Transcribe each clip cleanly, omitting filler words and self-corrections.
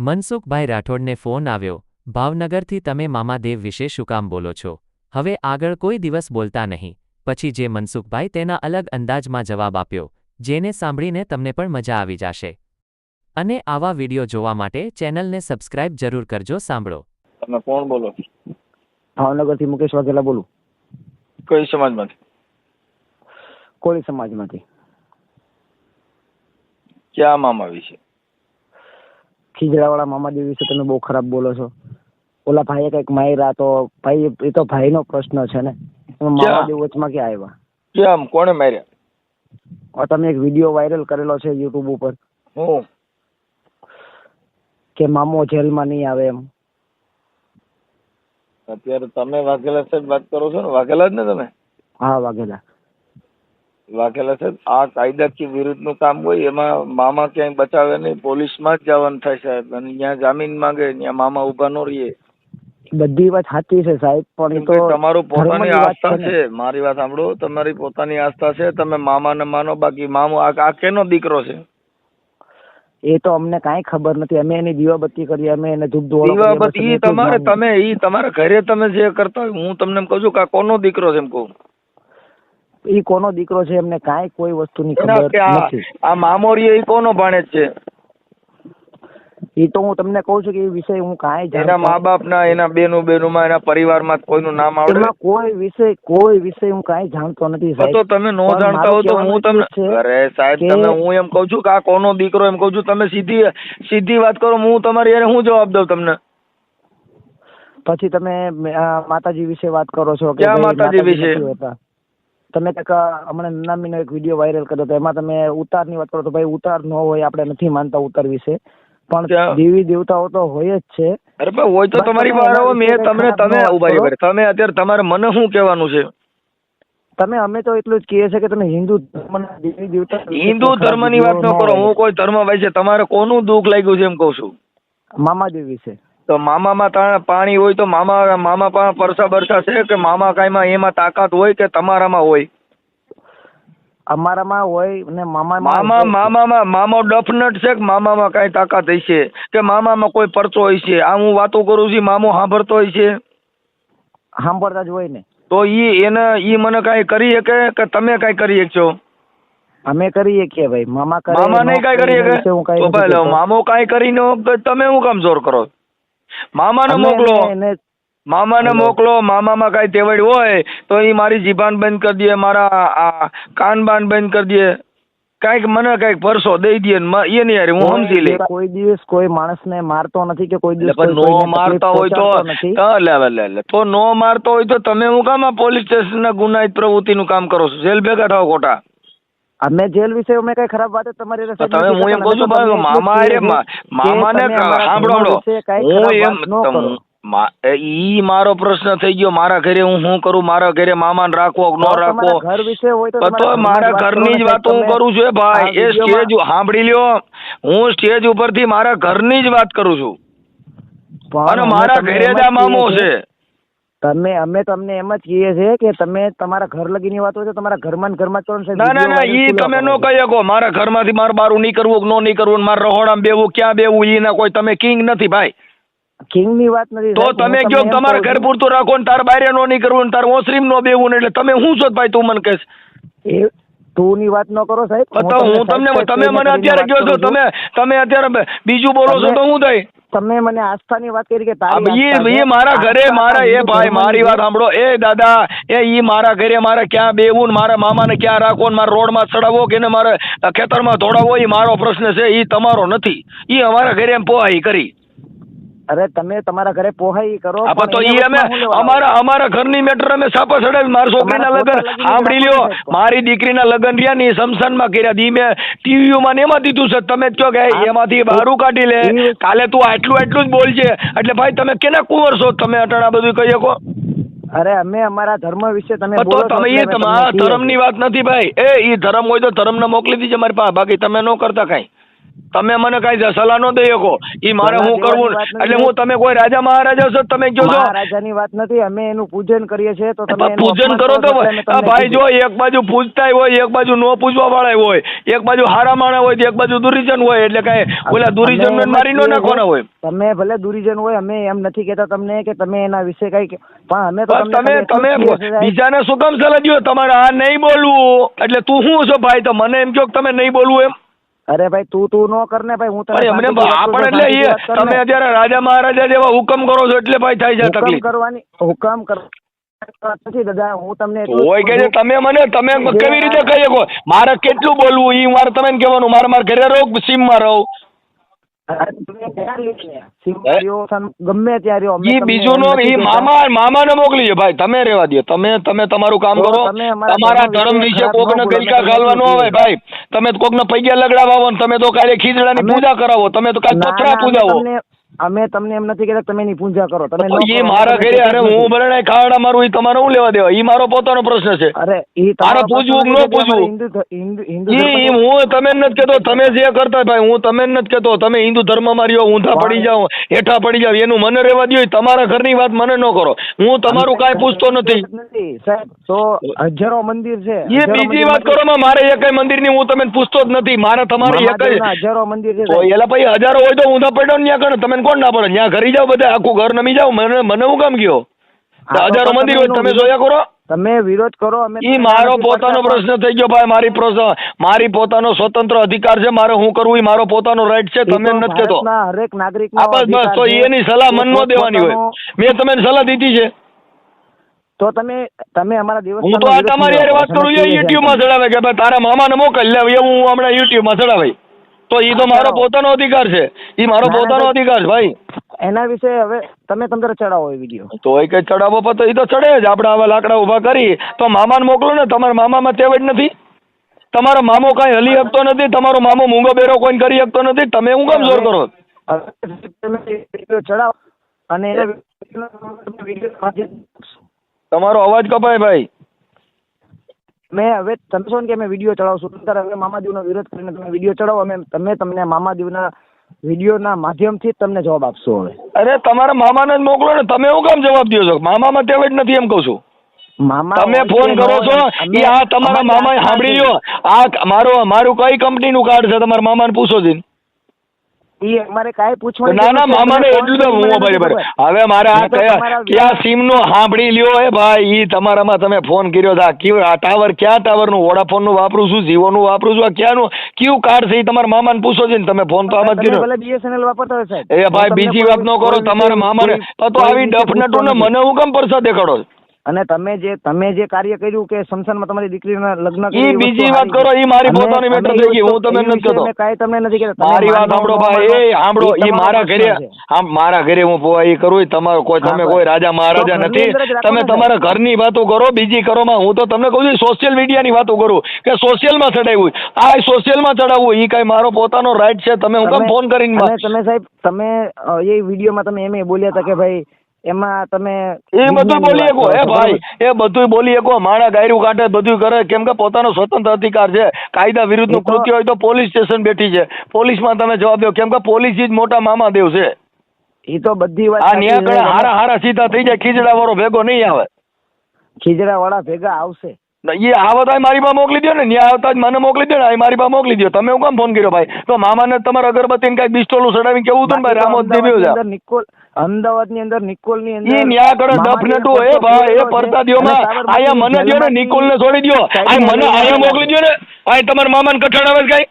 Mansukhbhai રાઠોડને phone આવ્યો, ભાવનગરથી તમે મામાદેવ વિશે શું કામ બોલો છો? હવે આગળ કોઈ દિવસ બોલતા નહીં. પછી જે મનસુખભાઈ તેના અલગ અંદાજમાં જવાબ આપ્યો, જેને સાંભળીને તમને પણ મજા આવી જશે. અને આવા વિડિયો જોવા માટે ચેનલને સબસ્ક્રાઇબ જરૂર કરજો. સાંભળો. તમે કોણ બોલો? ભાવનગરથી મુકેશ વાઘેલા બોલું. કઈ સમાજમાંથી? કોળી સમાજમાંથી. ક્યાં મામા વિશે? ખીજડાવાળા મામાદેવ વિશે તમે બહુ ખરાબ બોલો છો. ઓલા ભાઈએ કઈક માર્યા તો ભાઈ, એ તો ભાઈનો પ્રશ્ન છે ને. મામાદેવ વચમાં ક્યાં આવ્યા? કેમ? કોણે માર્યા? તમે એક વિડીયો વાયરલ કરેલો છે યુટ્યુબ ઉપર હું કે મામો જેલમાં નહીં આવે એમ. અત્યારે તમે વાઘેલા સાહેબ વાત કરો છો ને? વાઘેલા જ ને તમે? હા, વાઘેલા. વાઘેલા સાહેબ, આ કાયદાકીય વિરુદ્ધનું કામ હોય એમાં મામા ક્યાંય બચાવે નહીં, પોલીસમાં જ જવાનું થાય સાહેબ. અને ત્યાં જામીન માંગે, ત્યાં મામા ઉભા ન રહીએ. બધી વાત સાચી છે સાહેબ, પણ એ તો તમારું પોતાની ધર્મની વાત આસ્થા છે ને. છે. મારી વાત સાંભળો, તમારી પોતાની આસ્થા છે, તમે મામાને માનો, બાકી મામો આ કેનો દીકરો છે? એ તો અમને કાંઈ ખબર નથી. અમે એની દીવાબત્તી કરીએ, અમે એને ધૂપ ધોળો કરીએ. દીવાબત્તી તમારા ઘરે તમે જે કરતા હોય, હું તમને એમ કહું છું કે આ કોનો દીકરો છે એમ કહું. એ કોનો દીકરો છે એમને કાંઈ કોઈ વસ્તુની ખબર નથી. આ મામોરીએ એ કોનો ભાણેજ છે? એ તો હું તમને કહું છું કે એ વિષય હું કાંઈ એના મા બાપના, એના બેનુમાં, એના પરિવારમાં કોઈનું નામ આવડે? એમાં કોઈ વિષય હું કાંઈ જાણતો નથી સાહેબ. તો તમે નો જાણતા હો તો હું તમને, અરે સાહેબ, તમે, હું એમ કહું છું કે આ કોનો દીકરો એમ કહું છું. તમે સીધી વાત કરો, હું તમારી યાર હું જવાબ દઉં તમને? પછી તમે માતાજી વિશે વાત કરો છો કે ક્યાં માતાજી વિશે? તમે હમણાં નનામીનો એક વિડીયો વાયરલ કર્યો તો એમાં તમે ઉતારની વાત કરો તો ભાઈ ઉતાર ન હોય, આપણે નથી માનતા ઉતાર વિશે, પણ દેવી દેવતાઓ તો હોય જ છે. અરે ભાઈ હોય તો તમારી વાત. મેં તમે અત્યારે તમારે મને શું કહેવાનું છે? અમે તો એટલું જ કહીએ છીએ કે તમે હિન્દુ ધર્મના દેવી દેવતા, હિન્દુ ધર્મની વાત ન કરો. હું કોઈ ધર્મ વિશે, તમારે કોનું દુઃખ લાગ્યું છે એમ કહું છું? મામાદેવ વિશે. તો મામામાં પાણી હોય તો મામા પાસે પરસા બરસા છે કે મામા કાંઈમાં એમાં તાકાત હોય કે તમારામાં હોય? અમારામાં હોય ને મામો ડફનટ છે કે મામામાં કાંઈ તાકાત હશે કે મામામાં કોઈ પરચો હશે? આ હું વાતો કરું છું, મામો સાંભળતો હશે? સાંભળતા જ હોય ને. તો ઈ મને કાંઈ કરી શકે કે તમે કાંઈ કરી શકશો? અમે કરીએ કે ભાઈ મામા નહીં કાંઈ કરી શકે તો ભાઈ મામો કાંઈ કરી ન તમે શું કામ જોર કરો? મામાને મોકલો. મામામાં કાંઈ તેવડ હોય તો એ મારી જીભાન બંધ કરી દે, મારા કાન બાન બંધ કરી દે, કાંઈક મને કાંઈક પરસો દઈ દે, એની યાર હું સમજી લે. કોઈ દિવસ કોઈ માણસને મારતો નથી કે કોઈ દિવસ નો મારતા હોય તો નો મારતો હોય તો તમે હું કામ આ પોલીસ સ્ટેશનના ગુનાહિત પ્રવૃત્તિનું કામ કરો છો? જેલ ભેગા થાવ ખોટા. અમે જેલ વિશે અમે કઈ ખરાબ વાત તમારી તમે, હું એમ કહું છું મામાને સાંભળો, હું ઈ મારો પ્રશ્ન થઈ ગયો. મારા ઘરે હું શું કરું? મારા ઘરે મામાને રાખવો ન રાખવો? ઘર વિશે હોય તો મારા ઘરની જ વાતો હું કરું છું ભાઈ. એ સ્ટેજ સાંભળી લ્યો, હું સ્ટેજ ઉપરથી મારા ઘરની જ વાત કરું છું અને મારા ઘરે જ આ મામો છે. અમે તમને એમ જ કહીએ છીએ કે તમે તમારા ઘર લગીની વાત હોય તો તમારા ઘરમાં કરો ને. ના ઈ તમે નો કહી શકો. મારા ઘરમાંથી મારે બારું નહીં કરવું, નો નહીં કરવું, મારે રહોડામાં બેવું, ક્યાં બેવું, ઈ ના કોઈ તમે કિંગ નથી ભાઈ. કિંગ ની વાત નથી તો તમે કયો તમારા ઘર પૂરતું રાખો ને તાર બારે નો નહીં કરવું, તાર ઓસરીમ નો બેવું, એટલે તમે શું છો ભાઈ? તું મને કહેશ તું ની વાત ન કરો સાહેબ. હું તમને, તમે મને અત્યારે કહો છો, તમે અત્યારે બીજું બોલો છો તો હું થાય? તમે મને આસ્થાની વાત કરી કે એ મારા ઘરે, મારા એ ભાઈ મારી વાત સાંભળો, એ દાદા, ઈ મારા ઘરે મારે ક્યાં બેવું ને મારા મામાને ક્યાં રાખવો ને મારા રોડમાં ચડાવવો કે મારે ખેતરમાં દોડાવવો, એ મારો પ્રશ્ન છે, એ તમારો નથી. એ અમારા ઘરે એમ પોહાઈ કરી. અરે તમે તમારા ઘરે પોહાઈ કરો તો ઈ અમે અમારા ઘરની મેટર અમે સાપા ચડાવી. મારા છોકરીના લગ્ન સાંભળી લ્યો, મારી દીકરીના લગ્ન રહ્યા ને સમસાનમાં કર્યા. ઈ મેં ટીવીમાં ને એમાં દીધું છે. તમે કહો કે એમાંથી બહારું કાઢી લે, કાલે તું આટલું જ બોલજે. એટલે ભાઈ તમે કેના કુંવર છો? તમે અટાણા બધું કહી શકો? અરે અમે અમારા ધર્મ વિશે તમે તો તમે એ ધર્મની વાત નથી ભાઈ. એ ધર્મ હોય તો ધર્મને મોકલી દીજે મારી પાસે, બાકી તમે ન કરતા કાંઈ. તમે મને કઈ સલાહ ન દઈ શકો. ઈ મારે સલાહ હું કરવું દેવાની વાત નથી. એટલે હું તમે કોઈ રાજા મહારાજા છો તમે કહો છો મહારાજાની વાત નથી, અમે એનું પૂજન કરીએ છીએ તો તમે પણ એનું પૂજન અપમાન કરો તો છો એટલે અમે તમને ભાઈ જો કીધું. એક બાજુ પૂજતાય હોય એક બાજુ નો પૂજવા વાળા હોય એક બાજુ હારા માણા હોય તો એક બાજુ દુરીજન હોય એટલે કઈ ઓલા અમે દુરીજન એમ જ મારી નો કહીએ નાખવાના છીએ, હોય. તમે ભલે દુરીજન હોય, અમે એમ નથી કહેતા તમને કે તમે એના વિશે કઈ પણ અમે તો બસ તમને તમે ખાલી એટલું જ કહીએ છીએ, સાહેબ. બીજાને શું કામ સલાહ દ્યો તમારે આ નહીં બોલવું એટલે તું શું છો ભાઈ તો મને એમ કહો કે તમે નહીં બોલવું એમ અરે ભાઈ તું નો કર ને ભાઈ, હું તને ભાઈ અમને શાંતિથી વાત આપણ એટલે કરું છું, શાંતિથી વાત કર તમે ને. અત્યારે રાજા મહારાજા જેવા હુકમ કરો છો એટલે ભાઈ થાય છે હુકમ તકલીફ કરવા નથી દાદા, હું તમને એટલું જ હોય કે કહું છે છું. તમે જે કેવી રીતે કહી શકો મારે કેટલું બોલવું ઈ મારે તમે કહેવાનું મારે ઘરે રહો સીમમાં રહો તમે ક્યાં રહ્યો છે? સીમમાં રહ્યો, ગમે ત્યાં રહ્યો, અમે ઈ તમને બીજું એમ નો નથી ઈ કહેતા. મામાને મોકલીએ ભાઈ તમે રહેવા દો તમે તમારું કામ તો કરો તમે અમારા તમારા ધર્મ ધર્મ વિશે વિશે ખરાબ કોકને ન બોલો, ગલકા અમે ખાલવા તમને ન હોય એટલું ભાઈ તમે કોકને પૈયા લગડાવો ને તમે તો કાલે ખીજડાની અમે- પૂજા કરાવો તમે તો કાલે ના, પથરા ના, પૂજાવો અમે તમને એમ નથી કહેતા તમે એની પૂજા કરો, તમે ન ઈ કરો, મારા અમે ઘરે કહેતા અરે જ નથી. હું બરણાઈ ખાવડા મારું ઈ તમારે શું લેવા દેવા ઈ મારો પોતાનો પ્રશ્ન છે અરે ઈ મારે તમારો પૂજવું કે પ્રશ્ન ન પૂજવું? હિન્દુ ઈ ધર્મ હું તમે જ નથી કહેતો તમે જે કરતા ભાઈ હું તમે જ નથી કહેતો તમે હિન્દુ ધર્મમાં રહ્યો ઊંધા પડી જાઓ હેઠા પડી જાઓ એનું મને રહેવા દ્યો તમારા ઘરની વાત મને ન કરો હું તમારું કાંઈ પૂછતો નથી સાહેબ. તો હજારો મંદિર છે, એ હજારો બીજી મંદિર વાત કરો માં મારે એકય મંદિરની હું તમને પૂછતો જ નથી મારે તમારે એકય મહાદેવના હજારો મંદિર છે તો સાહેબ. એલા ભાઈ હજારો હોય તો ઊંધા પડો ને ત્યાં કરો તમે કોણ ના પડો ત્યાં ઘરી જાઓ બધા આખું ઘર નમી જાઓ મને હું કામ ગયો હા, તો હજારો પણ મંદિર તમે હોય તમે એનો જોયા કરો તમે વિરોધ કરો, અમે ઈ તમને મારો નથી પોતાનો પાડતા, પ્રશ્ન થઈ ગયો ભાઈ મારી પોતાનો સ્વતંત્ર અધિકાર છે મારે હું કરવું ઈ મારો પોતાનો રાઈટ છે પણ તમે એ તો નથી કહેતો ભારતના હરેક નાગરિકનો આ બસ અધિકાર તો છે. એની સલાહ મન નો એ દેવાની હોય પોતપોતાનો- મેં તમને સલાહ દીધી છે તો તમે અમારા હું તો આ તમારી હારે વાત કરું છું યુટ્યુબ માં ચડાવે કે ભાઈ તારા મામાને મોકલ લે એવું હું હમણાં યુટ્યુબ માં ચડાવે તો ઈ તો હા, મારો ચડાવો. પોતાનો અધિકાર છે ઈ મારો ના, ના, પોતાનો સાહેબ. અધિકાર છે ભાઈ એના વિશે હવે તમે તમતારે ચડાવો એ વિડીયો. તો એ કઈ ચડાવો પર તો ઈ તો ચડે જ આપણે આવા લાકડા ઊભા કરી તો મામાને મોકલો ને તમારા મામામાં તેવડ નથી તમારો મામો કાંઈ હલી શકતો નથી તમારો મામો મૂંગો બેરો કોઈ કરી શકતો નથી તમે હું કામ જોર કરો તમે વિડીયો ચડાવો અને એના વિડીયો તમારો અવાજ કપાય ભાઈ મેં હવે તમે છો ને કે અમે વિડીયો ચડાવશું ત્યારે હવે મામાદેવનો વિરોધ કરીને તમે વિડીયો ચડાવો તમે તમને મામાદેવના વિડીયોના માધ્યમથી જ તમને જવાબ આપશો હવે. અરે તમારા મામાને જ મોકલો ને તમે હું કામ જવાબ દો છો મામામાં તેવડ નથી એમ કહું છું મામા તમે ફોન કરો છો ઈ આ તમારા મામા સાંભળી લ્યો આ મારું કઈ કંપનીનું કાર્ડ છે તમારા મામાને પૂછો છે ઈ અમારે કાંઈ પૂછવાનું ના ના મામાને એટલું તો હું બરાબર હવે મારે આ ક્યાં સિમ નો સાંભળી લ્યો હે ભાઈ ઈ તમારામાં તમે ફોન કર્યો છે આ ટાવર ક્યાં ટાવરનું વોડાફોન નું વાપરું છું જીઓ નું વાપરું છું આ ક્યાંનું કયું કાર્ડ છે ઈ તમારા મામાને પૂછો છે ને તમે ફોન તો આમ જ કર્યો ભલે BSNL વાપરતા હોય સાહેબ. એ ભાઈ બીજી વાત ન કરો તમારા મામાને તો આવી ડફનટુ ને મને હું કેમ પરસા દેખાડો છો? અને તમે જે કાર્ય કર્યું કે શમશાનમાં તમારી દીકરીના લગ્ન ઈ બીજી વાત કરો ઈ મારી પોતાની મેટર થઈ ગઈ હું તમે નથી કહેતો કાંઈ તમને નથી કહેતા. મારી વાત સાંભળો ભાઈ એ સાંભળો ઈ મારા ઘરે મારા ઘરે હું પોવા ઈ કરું તમારો કોઈ તમે કોઈ રાજા મહારાજા નથી તમે તમારા ઘરની વાતો કરો બીજી કરો માં હું તો તમને કહું છું સોશિયલ મીડિયાની વાતો કરું કે સોશિયલમાં ચડાવ્યું આ સોશિયલમાં ચડાવવું ઈ કઈ મારો પોતાનો રાઈટ છે તમે હું કેમ ફોન કરીને તમે સાહેબ તમે એ વિડીયોમાં તમે એમ બોલ્યા હતા કે ભાઈ એમાં તમે એ બધું બોલી શકો એ ભાઈ એ બધું બોલી શકો માણા ગાયરું કાઢે બધું કરે કેમ કે પોતાનો સ્વતંત્ર અધિકાર છે કાયદા વિરુદ્ધનું કૃત્ય હોય તો પોલીસ સ્ટેશન બેઠી છે પોલીસમાં તમે જવાબ દો કેમ કે પોલીસ જ મોટા મામાદેવ છે એ તો બધી વાત આ ન્યા કડે હારા સીધા થઈ જાય ખીજડા વાળો ભેગો નહીં આવે ખીજડા વાળા ભેગા આવશે એ આવતા મારી પાસે મોકલી દો ને ન્યા આવતા જ મને મોકલી દો ને મારી પાસે મોકલી દો તમે હું કામ ફોન કર્યો ભાઈ તો મામાને તમારા અગરબત્તી કઈ પિસ્તોલું ચડાવી કેવું હતું ને ભાઈ રામોદ દેવ્યો અમદાવાદની અંદર નિકોલની અંદર ઈ ન્યા કડે ડફનેટુ એ ભાઈ એ પરતા દ્યોમાં આયા મને દ્યો ને નિકોલ ને છોડી દ્યો આ મને આયા મોકલી દ્યો ને આ તમારા મામાને કઠાડાવે કઈ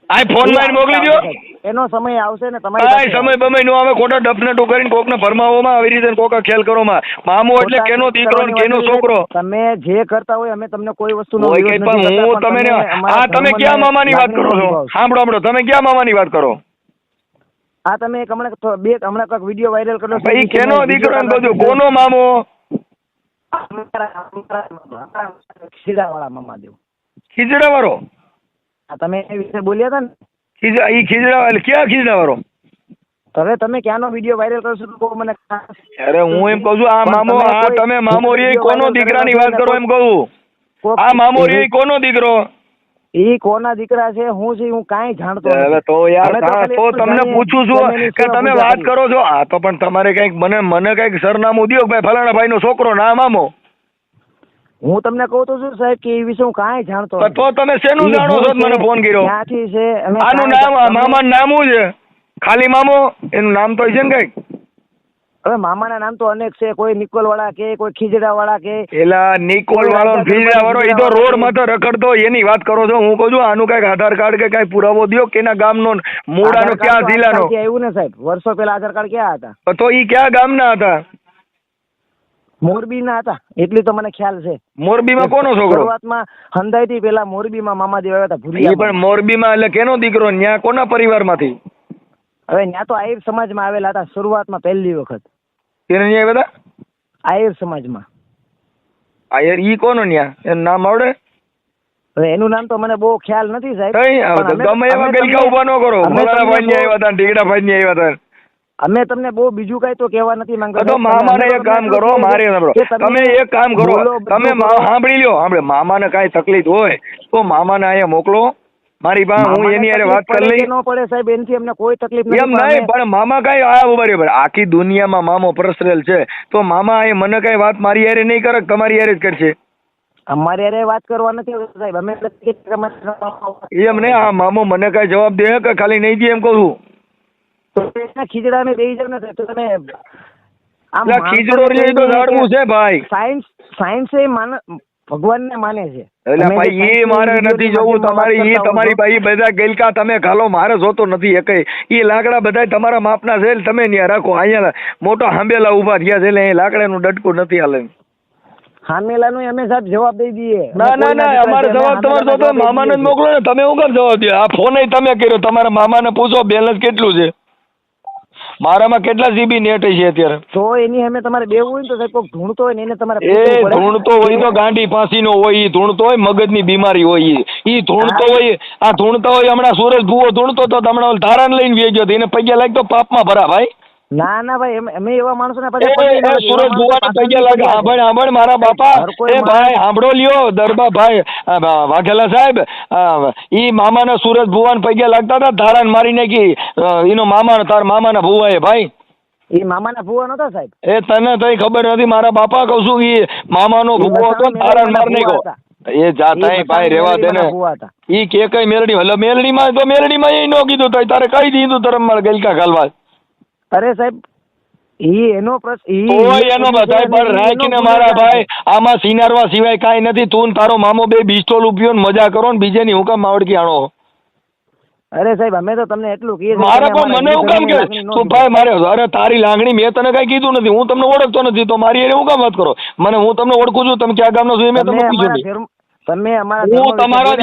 આ ફોન માં મોકલી દ્યો એનો સમય આવશે ને તમારી આ સમય બમય નો આવે ખોટા ડફનેટુ કરીને કોકને ફરમાવોમાં આવી રીતે કોકા ખેલ કરોમાં મામો એટલે કેનો દીકરો ને કેનો છોકરો તમે જે કરતા હોય અમે તમને કોઈ વસ્તુનો કોઈ કઈ પણ હું તમે આ તમે ક્યાં મામાની વાત કરો છો સાંભળો તમે ક્યાં મામાની વાત કરો આ તમે એક હમણાં કાંઈક વિડીયો વાયરલ કર્યો ભાઈ કેનો દીકરો ને બધું કોનો મામો ખીજડાવાળા મામાદેવ ખીજડા વાળો તમે એ વિશે બોલ્યા હતા ને ખીજડા એટલે ક્યાં ખીજડા વાળો હવે તમે ક્યાંનો વિડીયો વાયરલ કરશો તો કહો મને અરે હું એમ કહું છું આ મામો આ તમે મામો રે કોનો દીકરાની વાત કરો એમ કહું આ મામો રે કોનો દીકરો ઈ કોના દીકરા છે હું છે હું કાંઈ જાણતો હવે નથી. તો યાર અમે તો હા, ખાલી તો એટલું તમને જાણીએ પૂછું કે છું અમે એની કે સેવા તમે પૂજા વાત કરીએ. કરો છો. હા તો પણ તમારે કઈક મને કઈક સરનામું દ્યો કે ભાઈ ફલાણા ભાઈ નો છોકરો નામ આમો. હું તમને કહું તો છું સાહેબ કે એ વિશે હું કાંઈ જાણતો પણ તો તમે શેનું ઈ જાણો હું છો જ મને છે, ફોન કર્યો? ક્યાંથી છે અમે આનું કાંઈ નામ તમને- મામાનું નામ શું છે? ખાલી મામો એનું નામ તો છે ને કઈક? હવે મામાના નામ તો અનેક છે, કોઈ નિકોલ વાળા કે કોઈ ખીજડા વાળા કે એલા નિકોલ વાળો ફીજા વાળો એ તો રોડ માં તો રખડતો એની વાત કરો છો. હું કહું છું આનું કઈક આધાર કાર્ડ કે કઈ પુરાવો દ્યો કેના ગામનો મૂળાનો આધાર કાર્ડ ક્યાં તો જિલ્લાનો? આજકાલથી આવ્યું ને સાહેબ, વર્ષો પહેલા આધાર કાર્ડ ક્યાં હતા? તો ઈ ક્યાં ગામના હતા? મોરબીના હતા એટલી તો મને ખ્યાલ છે. મોરબીમાં કોનો છોકરો? શરૂઆતમાં હંધાઈથી પહેલા મોરબીમાં મામાદેવ આવ્યા હતા એ ભુરિયામાં. પણ મોરબીમાં એટલે કેનો દીકરો? ન્યા કોના પરિવારમાંથી? હવે ત્યાં તો આહિર સમાજમાં આવેલા હતા શરૂઆતમાં પહેલી વખત. તેને ન્યા બધા આહિર સમાજમાં. આ યાર ઈ કોનો ન્યા? એનું નામ આવડે? હવે એનું નામ તો મને બહુ ખ્યાલ નથી સાહેબ. કઈ આવે તો પણ ગમે એવા અમે ગલકા તમને- ઉભા ન કરો. અમે મોલાના ભાઈ તમને ની આવ્યા હતા, ઢીગડા ભાઈ ની આવ્યા હતા. અમે તમને બહુ બીજું કઈ તો કહેવા નથી માંગતા. તો મામાને એક કામ કરો, મારે સાંભળો. તમે એક કામ કરો, તમે સાંભળી લ્યો, સાંભળે મામાને કાંઈ તકલીફ હોય તો મામાને અહીંયા મોકલો મારી પાસે, હું એની હારે વાત કરી લઈ. ન પડે સાહેબ, એનથી અમને કોઈ તકલીફ નથી. એમ નહીં, પણ મામા કાંઈ આ બરાબર આખી દુનિયામાં મામો પ્રસરેલ છે તો મામા અહીં મને કાંઈ વાત મારી હારે નહીં કરે, તમારી હારે જ કરશે. અમારે યારે વાત કરવા નથી સાહેબ. અમે એમ નહીં, આ મામો મને કાંઈ જવાબ દે કે ખાલી નહીં દે એમ કહું છું. ખીજડા ને બેહી જાવ ને સાહેબ તો તમે આમ એટલે ખીજડો રે તો ઝાડવું છે ભાઈ. સાયન્સ એ ભગવાનને માને છે. એટલે ભાઈ એ મારે નથી જોવું તમારી ભાઈ બધા ગેલકા તમે ખાલો, મારે જોતો નથી એકે. એ લાકડા બધા તમારા માપના છે, તમે ત્યાં રાખો. અહીંયા મોટો હાંબેલા ઉભા થયા છે એટલે લાકડાનું ડટકું નથી હાલે. હામેલાનું અમે સાહેબ જવાબ દઈ દઈએ. ના અમારે જવાબ તમારે જોતો મામાને જ મોકલો ને. તમે હું કેમ જવાબ દો? આ ફોન તમે કર્યો, તમારા મામાને પૂછો બેલેન્સ કેટલું છે, મારામાં કેટલા જીબી નેટ છે અત્યારે. તો એની અમે તમારે બેવું હોય ને તો સાહેબ કોઈક ધૂણતો હોય ને એને તમારે એ ધૂણતો હોય તો ગાંડી ફાંસીનો હોય, ઈ ધૂણતો હોય મગજની બીમારી હોય, ઈ ધૂણતો હોય. આ ધૂણતો હોય હમણાં સુરજ ભૂવો ધૂણતો તો હમણાં ધારાને લઈને વેચ્યો એને પૈયા લાગતો પાપમાં ભરા ભાઈ. ના ભાઈ અમે એવા માણસો ને સુરજ ભુવાને પૈયા લાગે. સાંભળ મારા બાપા, એ ભાઈ સાંભળો લ્યો દરબા ભાઈ વાઘેલા સાહેબ, ઈ મામાના સુરજ ભુવાને પૈયા લાગતા હતા, ધારાને મારી નાખી એનો મામા, તાર મામાના ભુવાએ ભાઈ. એ મામાના ભુવા નતા સાહેબ. એ તને તઈ ખબર નથી, મારા બાપા કહું છું એ મામાનો ભુવો હતો, ધારાને માર નાખ્યો. એ જાતા ભાઈ રેવા દે ને. ઈ કે કઈ મેલડી, એટલે મેલડીમાં તો મેલડીમાં એ ન કીધું તો તારે કઈ દીધું ધરમ માર ગલકા ગાલવા. અરે સાહેબ એનો પ્રશ્ન એનો બધાય પણ રાખીને મારા ભાઈ આમાં સિનારવા સિવાય કાંઈ નથી. તું તારો મામો બે બિસ્ટોલ ઉભ્યો ને મજા કરો ને બીજેની હું કામ માવડકી આણો. અરે સાહેબ અમે તો તમને એટલું કહીએ મારે પણ મને હું કામ કે તું ભાઈ મારે અરે તારી લાગણી મેં તને કઈ કીધું નથી, હું તમને ઓળખતો નથી તો મારી એને હું કામ વાત કરો? મને હું તમને ઓળખું છું, તમે ક્યાં ગામનો છો મેં તમને પૂછ્યું નહીં. તમે હું તમારા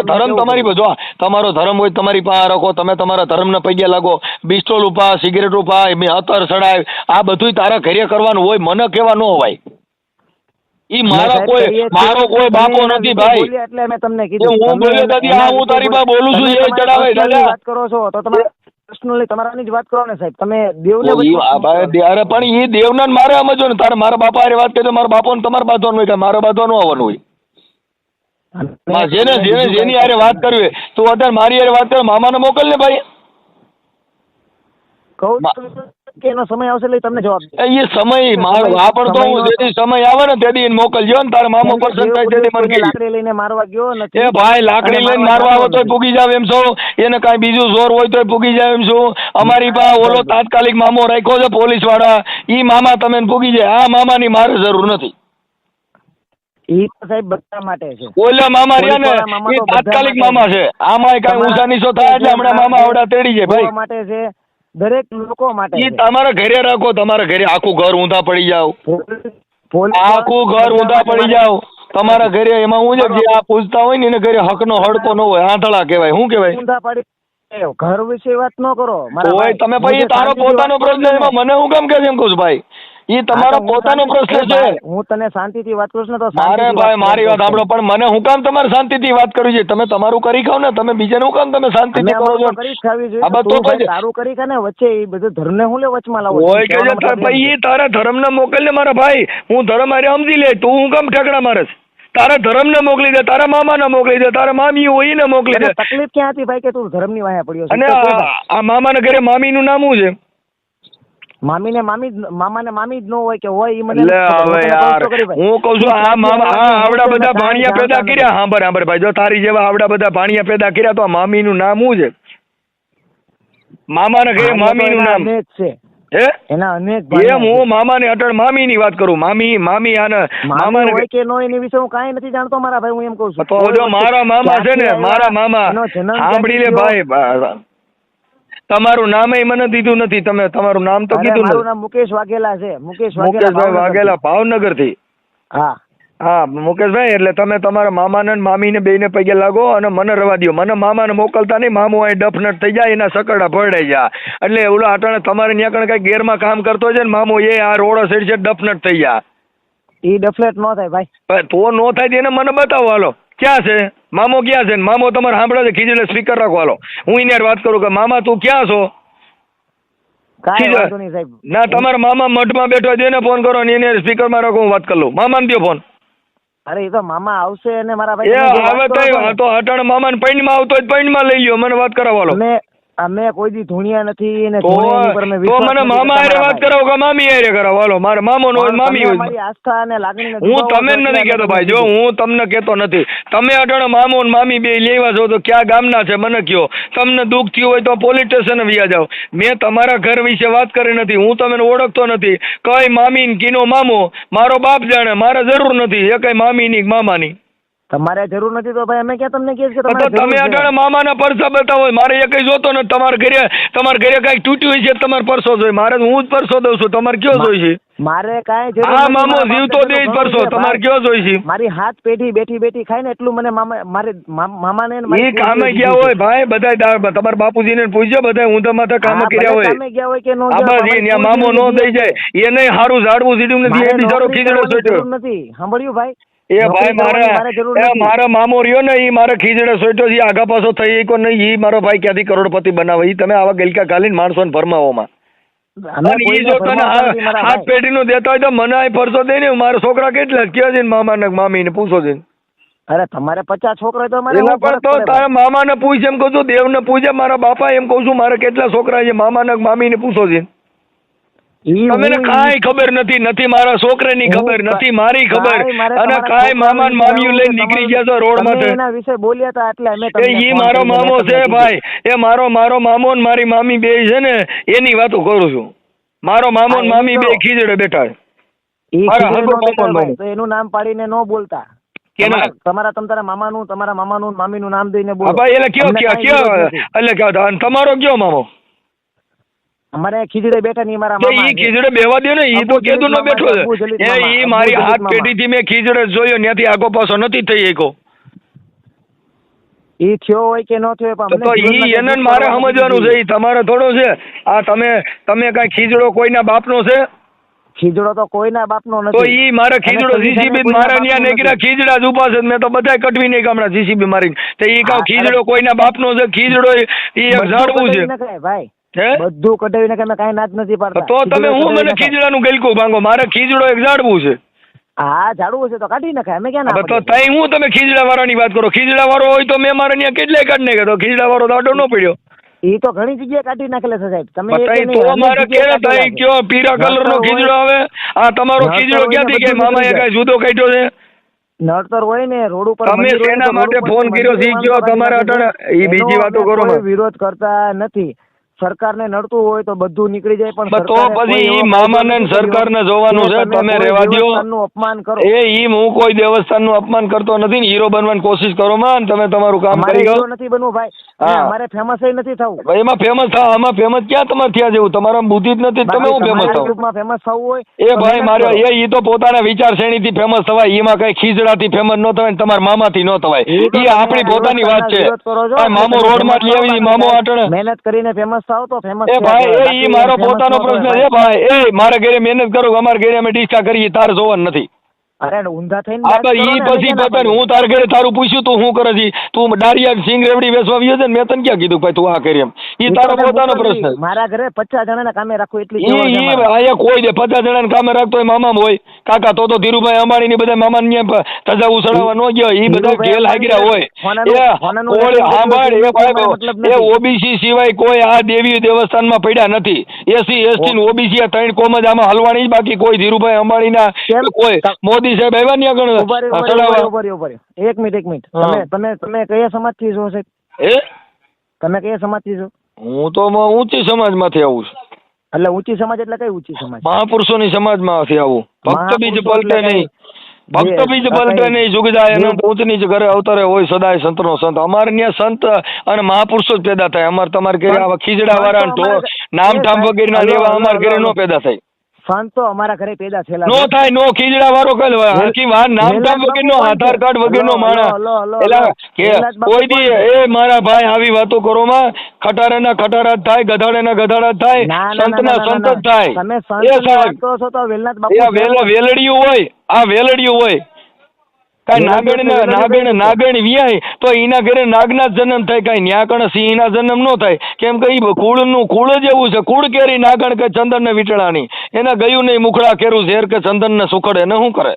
ધર્મ તમારી બધો તમારો ધર્મ હોય તમારી પાસે રાખો, તમે તમારા ધર્મને પૈયા લાગો, બિસ્ટોલ ઉપા, સિગરેટ ઉપા, અત્તર સડાય, આ બધું તારા ઘરે કરવાનું હોય, મને કેવા ન હોય. ઈ મારો કોઈ બાપો નથી ભાઈ. એટલે મેં તમને કીધું હું બોલ્યો દાદી, આ હું તારી પાસે બોલું છું એ ચડાવે દાદા. વાત કરો છો તો તમે પર્સનલી તમારાની જ વાત કરો ને સાહેબ. તમે દેવને અરે પણ ઈ દેવને મારે સમજો ને. તારે મારા બાપા હારે વાત કરી તો મારા બાપો ને તમારે બાંધવાનું હોય કે મારા બાંધવાનું આવવાનું હોય. જેની હારે વાત કરવી તું અત્યારે મારી હારે વાત કરે, મામાને મોકલ ને ભાઈ. એનો સમય આવશે એટલે તમને જવાબ એ સમય મારો પણ તો હું જેથી સમય આવે ને તેથી એને મોકલજો ને. તારા મામો પસંદ થાય તેથી મને લાકડી લઈને મારવા ગયો નથી. એ ભાઈ લાકડી લઈને મારવા આવે તોય પૂગી જાવ એમ છો, એને કાંઈ બીજું જોર હોય તોય પૂગી જાવ એમ છું. અમારી પાસે ઓલો તાત્કાલિક મામો રાખ્યો છે પોલીસ વાળા, ઈ મામા તમે પૂગી જાય. આ મામાની મારે જરૂર નથી. ઈ તો સાહેબ બધા માટે છે. ઓલા મામા રહ્યા ને એ તાત્કાલિક મામા છે. આમાં કાંઈ ઊંચા નીચો થાય એટલે હમણાં મામા આવડા તેડી જાય ભાઈ. માટે છે દરેક લોકો માટે. ઈ તમારા ઘરે રાખો, તમારા ઘરે આખું ઘર ઊંધા પડી જાવ, આખું ઘર ઊંધા પડી જાવ તમારા ઘરે. એમાં હું છે જે આ પૂછતા હોય ને એને ઘરે હકનો હડકો ન હોય, આંધળા કહેવાય. શું કહેવાય? ઊંધા પડી ઘર વિશે વાત ન કરો. ઓય તમે ભાઈ તારો પોતાનો પ્રશ્ન, એમાં મને હું કેમ કે એમ કહું છું ભાઈ? ઈ તમારો પોતાનો પ્રશ્ન છે. હું તને શાંતિથી વાત કરું છું ને તો મારે ભાઈ મારી વાત સાંભળો, પણ મને હું કામ તમારે શાંતિથી વાત કરવી છે? તમે તમારું કરી ખાવ ને, તમે બીજાનું હું કામ તમે શાંતિથી કરો છો? તારું કરી ખા ને વચ્ચે એ બધું ધર્મને હું લે વચમાં લાવો? ઓય કે ભાઈ તારા ધર્મને મોકલ ને મારા ભાઈ, હું ધર્મ હારે સમજી લે, તું હું કામ ઠેકડા મારે? તારા ધર્મને મોકલી દે, તારા મામાને મોકલી દે, તારા મામી હોય એને મોકલી દે. તકલીફ ક્યાં હતી ભાઈ કે તું ધર્મની વાયા પડ્યો છે? અને આ મામાના ઘરે મામીનું નામ શું છે? મામીને મામી જ ન હોય કે હોય ઈ મને લે હવે યાર હું કહું છું આ મામા આવડા બધા ભાણિયા પેદા કર્યા. સાંભળ ભાઈ, જો તારી જેવા આવડા બધા ભાણિયા પેદા કર્યા તો આ મામીનું નામ શું છે? મામાના ઘરે મામીનું નામ અનેક છે, હે એના અનેક એમ હું મામાને અટણ મામીની વાત કરું. મામી આને મામાને હોય કે નો એની વિશે હું કાંઈ નથી જાણતો મારા ભાઈ, હું એમ કહું છું. તો જો મારા મામા છે ને, મારા મામા સાંભળી લે ભાઈ, તમારું નામે મને દીધું નથી. તમે તમારું નામ તો કીધું. મારું નામ મુકેશ વાઘેલા છે. મુકેશભાઈ વાઘેલા, ભાવનગર થી. હા હા મુકેશભાઈ, એટલે તમે તમારા મામાને મામીને બેને પગે લાગો અને મને રવા દો. મને મામાને મોકલતા નહીં. મામો અહીં ડફનટ થઈ જાય, એના સકડા ભરડાઈ જાય. એટલે ઓલો અટાણે તમારે ત્યાં કણ કઈ ગેરમાં કામ કરતો છે ને મામો, એ આ રોડો સાઈડ છે ડફનટ થઈ જાય. ઈ ડફલેટ ન થાય ભાઈ. તો નો થાય એને મને બતાવો. હાલો ક્યાં છે મામો? ક્યાં છે? મામો તમારે સાંભળે છે? ખીજડે સ્પીકર રાખો. હાલો હું એને વાત કરું કે મામા તું ક્યાં છો? ના તમારા મામા મઠમાં બેઠો છે, એને ફોન કરો ને એને સ્પીકરમાં રાખો, હું વાત કરી લઉં. મામાને દો ફોન. અરે એ તો મામા આવશે અને મારા ભાઈ હવે તો અટાણે મામાને પૈણમાં આવતો હોય પૈણમાં લઈ લ્યો, મને વાત કરાવો. અમે કોઈ દી ધૂણિયા નથી ને તો મને મામા હારે વાત કરાવો કે મામી હારે કરાવો. હાલો મારે મામો નો હોય મામી હોય. મારી આસ્થા અને લાગણી હું તમે નથી કહેતો ભાઈ, જો હું તમને કહેતો નથી. તમે અટાણે મામો ને મામી બે લેવા છો તો ક્યાં ગામના છે મને કયો. તમને દુઃખ થયું હોય તો પોલીસ સ્ટેશન વ્યા જાઓ. મેં તમારા ઘર વિશે વાત કરી નથી. હું તમને ઓળખતો નથી. કઈ મામી ને કીનો મામો મારો બાપ જાણે, મારે જરૂર નથી એ કઈ મામી ની મામાની. તમારે જરૂર નથી તો ભાઈ અમે ક્યાં તમને કહીએ કે તમે અટાણે મામાના પરસા બતાવો. મારે એ કઈ જોતો નથી. તમારા ઘરે કઈક તૂટ્યું હોય છે તમારે પરસો જોઈએ. મારે હું જ પરસો દઉં છું. તમારે કયો જોઈ છે? મારે કાંઈ જરૂર આ મામો જીવતો દે પરસો. તમારે કયો જોઈ છે? મારી હાથ પેઢી બેઠી ખાય ને એટલું મને મારે મામાને એ કામે ગયા હોય ભાઈ બધા. તમારા બાપુજીને પૂછજો બધા ઊંધા માથા કામે કર્યા હોય. કામે ગયા હોય કે નો ત્યાં મામો નો દઈ જાય. એને સારું ઝાડવું સીધું નથી. એ બિચારો ખીજડો સોટ્યો નથી. સાંભળ્યું ભાઈ? એ ભાઈ મારો મામો રહ્યો ને, એ મારે ખીજડે સોટ્યો છે. આગા પાછો થઈ કો નહીં. એ મારો ભાઈ ક્યાંથી કરોડપતિ બનાવે. એ તમે આવા ગલકા ગાલીને માણસો ને ભરમાવોમાં. ઈ જો તને હાથ પેઢી નું દેતા હોય તો મને આ પરસો દે ને. મારા છોકરા કેટલા કયો છે મામા ને મામી ને પૂછો છે. અરે તમારે 50 છોકરા તો મારે એના પર તો તારા મામા ને પૂછ એમ કહું છું. દેવ ને પૂછે. મારા બાપા એમ કહું છું મારે કેટલા છોકરા છે મામા ને મામી ને પૂછો છે. તમને કાંઈ ખબર નથી મારા છોકરાની ખબર નથી, મારી ખબર. અને કાંઈ મામા ને મામીઓ લઈને નીકળી ગયા છો રોડ માં. એના વિશે બોલ્યા હતા એટલે અમે એ મારો મામો છે ભાઈ. એ મારો મામો ને મારી મામી બે છે ને એની વાતો કરું છું. મારો મામો ને મામી બે ખીજડે બેઠા. એનું નામ પાડીને ન બોલતા. તમારા મામાનું મામીનું નામ દઈને બોલો ભાઈ. એટલે કયો એટલે તમારો કયો મામો? અમારે ખીજડે બેઠા નહીં મારા મામા. ઈ ખીજડે બેવા દે ને. ઈ તો કેદું નો બેઠો છે. ઈ મારી હાથ પેઢી થી મેં ખીજડે જોયો. ત્યાંથી આગો પાછો નથી થઈ એકો. ઈ થયો હોય કે ન થયો પણ તો ઈ એને મારે સમજવાનું છે. ઈ તમારે થોડો છે. આ તમે કઈ ખીજડો કોઈના બાપનો છે? ખીજડો તો કોઈના બાપનો નથી. તો ઈ મારે ખીજડો જીસીબી મારા ત્યાં નીકળ્યા ખીજડા જ ઉભા છે. મેં તો બધાય કટવી નહીં ગામડા જીસીબી મારી. તો ઈ કહું ખીજડો કોઈના બાપનો છે. ખીજડો ઈ એક ઝાડવું છે ભાઈ. બધું કઢાવીને કે કઈ નાચ નથી પાડતા. તો તમે હું મને ખીજડાનું ગલકું ભાંગો. મારે ખીજડો એક ઝાડવું છે. હા ઝાડવું છે તો કાઢી નાખાય. અમે ક્યાં ના તો તઈ હું તમે ખીજડા વાળાની વાત કરો. ખીજડા વાળો હોય તો મેં મારે ત્યાં કેટલાય કાઢી નાખ્યો. તો ખીજડા વાળો દાડો ન પડ્યો. એ તો ઘણી જગ્યાએ કાઢી નાખેલા છે સાહેબ. તમે તો મારે કેવા તઈ કયો પીળા કલર નો ખીજડો આવે? આ તમારો ખીજડો ક્યાંથી કે મામાએ કઈ જુદો કાઢ્યો છે? નડતર હોય ને રોડ ઉપર. તમે શેના માટે ફોન કર્યો છે કયો? તમારે અટણ ઈ બીજી વાતો કરો. વિરોધ કરતા નથી. સરકારને નડતું હોય તો બધું નીકળી જાય પણ તો પછી ઈ મામાને સરકારને જોવાનું છે. તમે રહેવા દો. અપમાન કરો. હું કોઈ દેવસ્થાનનું અપમાન કરતો નથી ને. હીરો બનવાની કોશિશ કરો માં. તમે તમારું કામ કરી ગયો. નથી બનવું ભાઈ. અમારે ફેમસ નથી થવું. એમાં ફેમસ થાવ. આમાં ફેમસ ક્યાં તમારે થયા જેવું? તમારા બુદ્ધિ જ નથી. તમે હું ફેમસ થાવ? ફેમસ થવું હોય એ ભાઈ મારે એ તો પોતાના વિચાર શ્રેણીથી ફેમસ થવાય. એમાં કઈ ખીજડાથી ફેમસ ન થવાય, તમારા મામાથી ન થવાય. એ આપણી પોતાની વાત છે. મામો રોડ માં લઈ આવી. મામો આટણે મહેનત કરીને ફેમસ થાવ તો ફેમસ. એ ભાઈ એ મારો પોતાનો પ્રશ્ન છે ભાઈ. એ મારા ઘરે મહેનત કરું. અમારા ઘરે અમે ડીસ્ટા કરીએ તાર જોવાનું નથી. અરે ઊંધા થઈને હા વાત ભાઈ કરો ઈ ને, પછી અમે ક્યાં પતન ના હું તાર ઘરે તારું પૂછ્યું તું શું કરે છે તું ડાળિયા સિંગ રેવડી વેચવા આવ્યો છે ને મેં તને ક્યાં કીધું ભાઈ તું આ કરી એમ ઈ પાડી? તારો ઈ તો પોતાનો મોકલવી. પ્રશ્ન મારા ઘરે 50 જણાના કામે રાખવું એટલી ઈ સગવડ છે ઈ મારા. અહીંયા કોઈ દે 50 જણાને કામે રાખતો હોય મામા હોય કાકા તો ધીરુભાઈ અંબાણી ની બધા મામા ને તજા ઉસળાવા ન ગયો ઈ બધા ધીરુભાઈ જેલ હાગ્યા હોય ફોનાનું- ફોનાનું કોઈ નથી સાંભળ એ કોઈ મને ભાઈ મતલબ એ નથી. ઓબીસી સિવાય કોઈ આ દેવી દેવસ્થાનમાં પડ્યા નથી એસસી એસટી ને ઓબીસી આ ત્રણ કોમ જ આમાં હલવાની જ બાકી કોઈ ધીરુભાઈ અંબાણી ના કેમ? કોઈ મોદી સાહેબ આવ્યા ને આગળ ઉભા રહ્યો, ચડાવવા ઉભા રહ્યો. એક મિનિટ હા. તમે કયા સમાજથી છો સાહેબ? એ તમે કયા સમાજથી છો? હું તો ઊંચી સમાજમાંથી આવું છું એટલે ઊંચી સમાજ એટલે કઈ ઊંચી સમાજ? મહાપુરુષોની સમાજમાંથી આવું ભક્ત બીજ મહાપુરુષો પલટે એટલે નહીં કઈ? ભક્ત બીજ જે- પલટે કઈ- નહીં જુગજાય જે- અનંત ઊંચ નીચ ઘરે અવતારે હોય સદાય સંતનો સંત અમારે ત્યાં સંત અને મહાપુરુષો જ પેદા થાય અમારે તમારે ઘરે આવા ખીજડા વાળા સંતો અમારે- નામ ઠામ એ વગેરે ના હલો, એવા હલો, અમારે ઘરે હલો. નો પેદા થાય સંત તો અમારા ઘરે પેદા થયેલા નો છે. થાય નો ખીજડા વાળો કઈ હરકી વાત નામ ઠામ વેલાદ વગેરનો બાપુ આધાર કાર્ડ કોણ છે? વગેરનો હલો, માણસ હલો, હલો, એલા હલો. કે વેલાદ બાપુ કોઈ દી કોણ છે? એ મારા ભાઈ આવી વાતો કરો માં ખટારાના ખટારા જ થાય ગધાડાના ગધાડા જ થાય ના, ના, ના, સંતના ના, ના, સંત જ ના. થાય તમે એ સંતની સાહેબ વાત કરો છો તો વેલનાથ બાપુ એ છે કોણ? વેલડિયું હોય આ વેલડિયું હોય કઈ વેલડિયું નાગણ એટલે વેલડિયું નાગણ વિયાય તો એના ઘરે નાગના જ જન્મ થાય કઈ ન્યાકણ સિંહના જન્મ નો થાય કેમ કે ઈ કુળ જ એવું છે કુળ કેરી નાગણ કે ચંદન ને વીટળાની એના ગયું નહીં મુખડા કેરું ઝેર કે ચંદન ને સુખડે એને શું કરે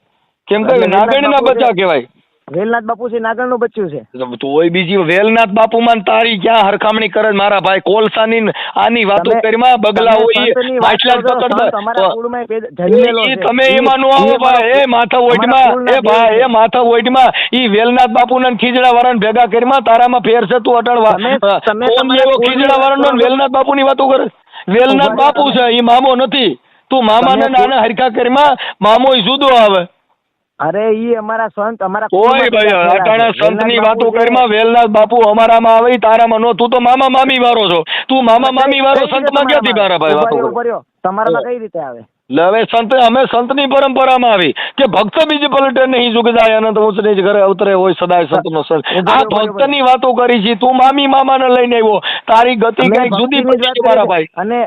કેમ કે એટલે નાગણ ના વેલનાથ બાપુ બચ્ચા છે. કહેવાય વેલનાથ બાપુ છે નાગર નું બચ્ચું છે. તો ઓય બીજી વેલનાથ બાપુ માં તારી ક્યાં હરખામણી કરે છે મારા ભાઈ કોલસાની ને આની વાતો તમે- કરીમાં બગલા તમે હોય સંતની વાત માછલા કરો છો, સંત અમારા પકડતા કુળમાં જન્મેલો ઈ છે. તમે ઈ- એમાં નો આવો ઈ ભાઈ અમારા- એ માથા અમારા ઓઈટમાં કુળના એ ભાઈ દેવ એ માથા ઓઈટમાં ઈ વેલનાથ બાપુના ને ખીજડા વાળાને ભેગા કરીમાં તારામાં ફેર છે તું અટાડવા તમે કોણ તમારા એવો કુળની ખીજડા વાત વાળાનો કરો ને છો. વેલનાથ બાપુની વાતો કરે વેલનાથ ઉભા બાપુ રહો છે ઈ મામો નથી તું મામાને તમે નાના હરખા કરીમાં મામો ય જુદો આવે અરે ઈ અમારા સંત અમારા કોઈ કુળમાં ભાઈ પેદા થયેલા અટાણા છે. સંતની વેલનાથ વાતો બાપુ છે. કરીમાં વેલનાથ બાપુ અમારામાં આવે ઈ તારામાં નો તું તો મામા મામી વાળો છો તું મામા મામી વાળો કઈ રીતે સંતમાં ક્યાંથી મારા ભાઈ ઉભા વાતો રહ્યો, કરે? ઉભા રહ્યો. તમારામાં કઈ રીતે આવે? એટલે હવે અમે સંતની પરંપરામાં આવી કે ભક્ત બીજ પલટે નહીં જુગજાય અનંત ઊંચ નીચ ઘરે અવતરે હોય સદાય સંતનો સંત ઉભા આ રહ્યો, ઉભા રહ્યો. ભક્તની વાતો કરી છે તું મામી મામાને લઈને આવ્યો તારી ગતિ અમે કઈક જુદી ભક્તિની જ પડી વાત છે મારા કરી છે. ભાઈ અને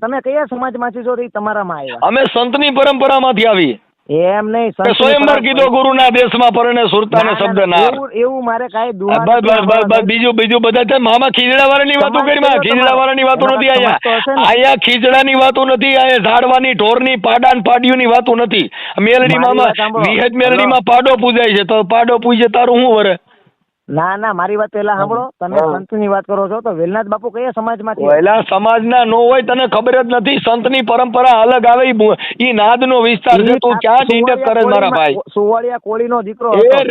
તમે કયા સમાજમાંથી છો તો ઈ તમારામાં આવ્યા? અમે સંતની પરંપરામાંથી આવી એમ નહીં, કે સંતની સ્વયંવર પરંપરા- કીધો ગુરુના દેશમાં પરણે સુરતાને ના, શબ્દ ના, ના એવું મારે કાંઈ દુહા બસ નથી બસ બસ આપવાના. બીજું બધા છે મામા ખીજડા વાળાની વાતો સમાજ કરી માં કયો ખીજડા વાળાની વાતો તમારો? નથી એમાં સમાજ તો હશે ને? અહીંયા ખીજડાની વાતો નથી અહીંયા ઝાડવાની ઢોરની પાડાન પાડિયુંની વાતો નથી મેલડીમાં મારી વાત સાંભળો. વિહત મેલડીમાં પાડો પૂજાય છે તો પાડો પૂજે તારું શું વરે ના મારી વાત પહેલા સાંભળો. તમે હા. સંતની વાત કરો છો તો વેલનાથ બાપુ કયા સમાજમાંથી? પહેલા સમાજના નો હોય તને ખબર જ નથી સંતની પરંપરા અલગ આવે ઈ નાદનો વિસ્તાર છે તું ક્યાં ડીંડક કરે છે મારા ભાઈ સુવાળિયા કોળીનો દીકરો એ હતો.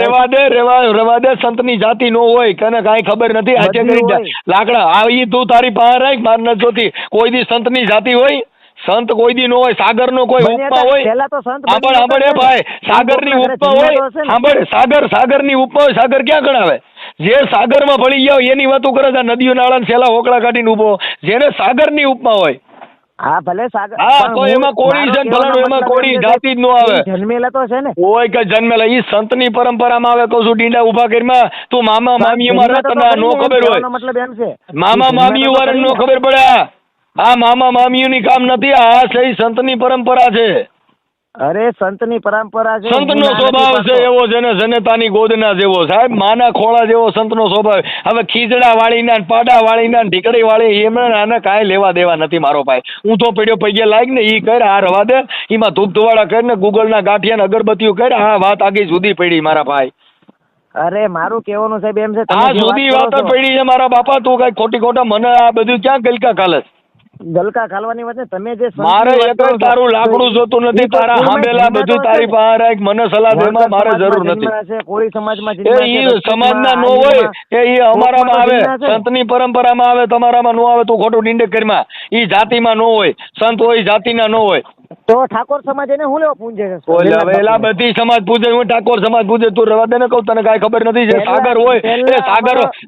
રેવા દે સંતની જાતિ નો હોય તને કાંઈ ખબર નથી આજે બધી કરી હોય. લાકડા આ ઈ તું તારી પાસે રાખ માર ન જોતી કોઈ દી સંતની જાતિ હોય સંત કોઈ દી નો હોય સાગર નો કોઈ બન્યા ઉપમા હતા. હોય પહેલા તો સંત સાંભળ બન્યા સાંભળ એ હતા ભાઈ ને. સાગરની સંતોના ઉપમા ઘરે હોય જન્મેલો હશે ને. સાંભળ સાગરની ઉપમા હોય સાગર ક્યાં ગણાવે જે સાગરમાં ભળી ગયા હોય એની વાતો કરે છે આ નદીઓ નાળા ને સેલા હોકળા કાઢીને ઉભો જેને સાગરની ઉપમા હોય હા ભલે સાગર હા, પણ તો હું- એમાં કોળી છે ને મારો ફલાણું એમાં કહેવાનો કોળી મતલબ એમ જાતિ જ નો છે આવે. કે જન્મેલા તો છે ને. કોઈ કે જન્મેલા ઈ સંતની પરંપરામાં આવે કહું છું ડીંડા ઉભા કરીમાં તું મામા મામી માં જન્મેલા તો તને નો કરીને એમ ખબર હોય કહેવાનો મતલબ એમ છે મામા કે મામી જન્મેલા તો વાળાને નો કરીને. ખબર પડે આ મામા મામીઓની કામ નથી આ સહી સંતની પરંપરા છે અરે સંતની પરંપરા છે. સંતનો હું ના નથી સ્વભાવ છે પાડતો. એવો જેને જનતાની ગોદના જેવો સાહેબ માના ખોળા જેવો સંતનો સ્વભાવ હવે ખીજડા વાળીના ને પાડા વાળીના ને ઢીકડી વાળી એમને આને કાંઈ લેવા દેવા નથી મારો ભાઈ હું તો પડ્યો પૈયા લાગ ને ઈ કર આ રવા દે એમાં ધૂપ ધુવાડા કરીને ગૂગલના ગાંઠિયા ને અગરબત્તીઓ કર આ વાત આગી જુદી પડી મારા ભાઈ અરે મારું કહેવાનું સાહેબ એમ છે તમે આ જે જુદી કરો વાત જ છો, પડી છે મારા બાપા તું કઈ ખોટી ખોટા મને આ બધું ક્યાં ગલકા ખાલે છે? ગલકા ખાલવાની વાત ને તમે જે સંતની મારે વાત એક કરો છો, તારું લાકડું જોતું એ નથી તો તારા કુળમાં હાંભેલા જન્મ્યા બધું તો તારી હશે ને. પાસે રાખ મને સલાહ દેમાં મારે વણકર જરૂર સમાજમાં નથી જન્મ્યા છે, કોળી સમાજમાં એ જન્મ્યા છે, ઈ રજપૂતમાં, સમાજના નો હોય આર્યમાં, એ ઈ અમારામાં આવે કોકમાં જન્મ્યા છે. સંતની પરંપરામાં આવે તમારામાં નો આવે તું ખોટું ડીંડક કરીમાં ઈ જાતિમાં નો હોય સંત હોય જાતિના નો હોય તો ઠાકોર સમાજ એને હું લેવા પૂંજે છે? ઓલે હવે એલા બધી સમાજ પૂજે હું ઠાકોર સમાજ પૂજે તું રવા દે ને કહું તને કાંઈ ખબર નથી જે પહેલા- સાગર હોય પહેલા એ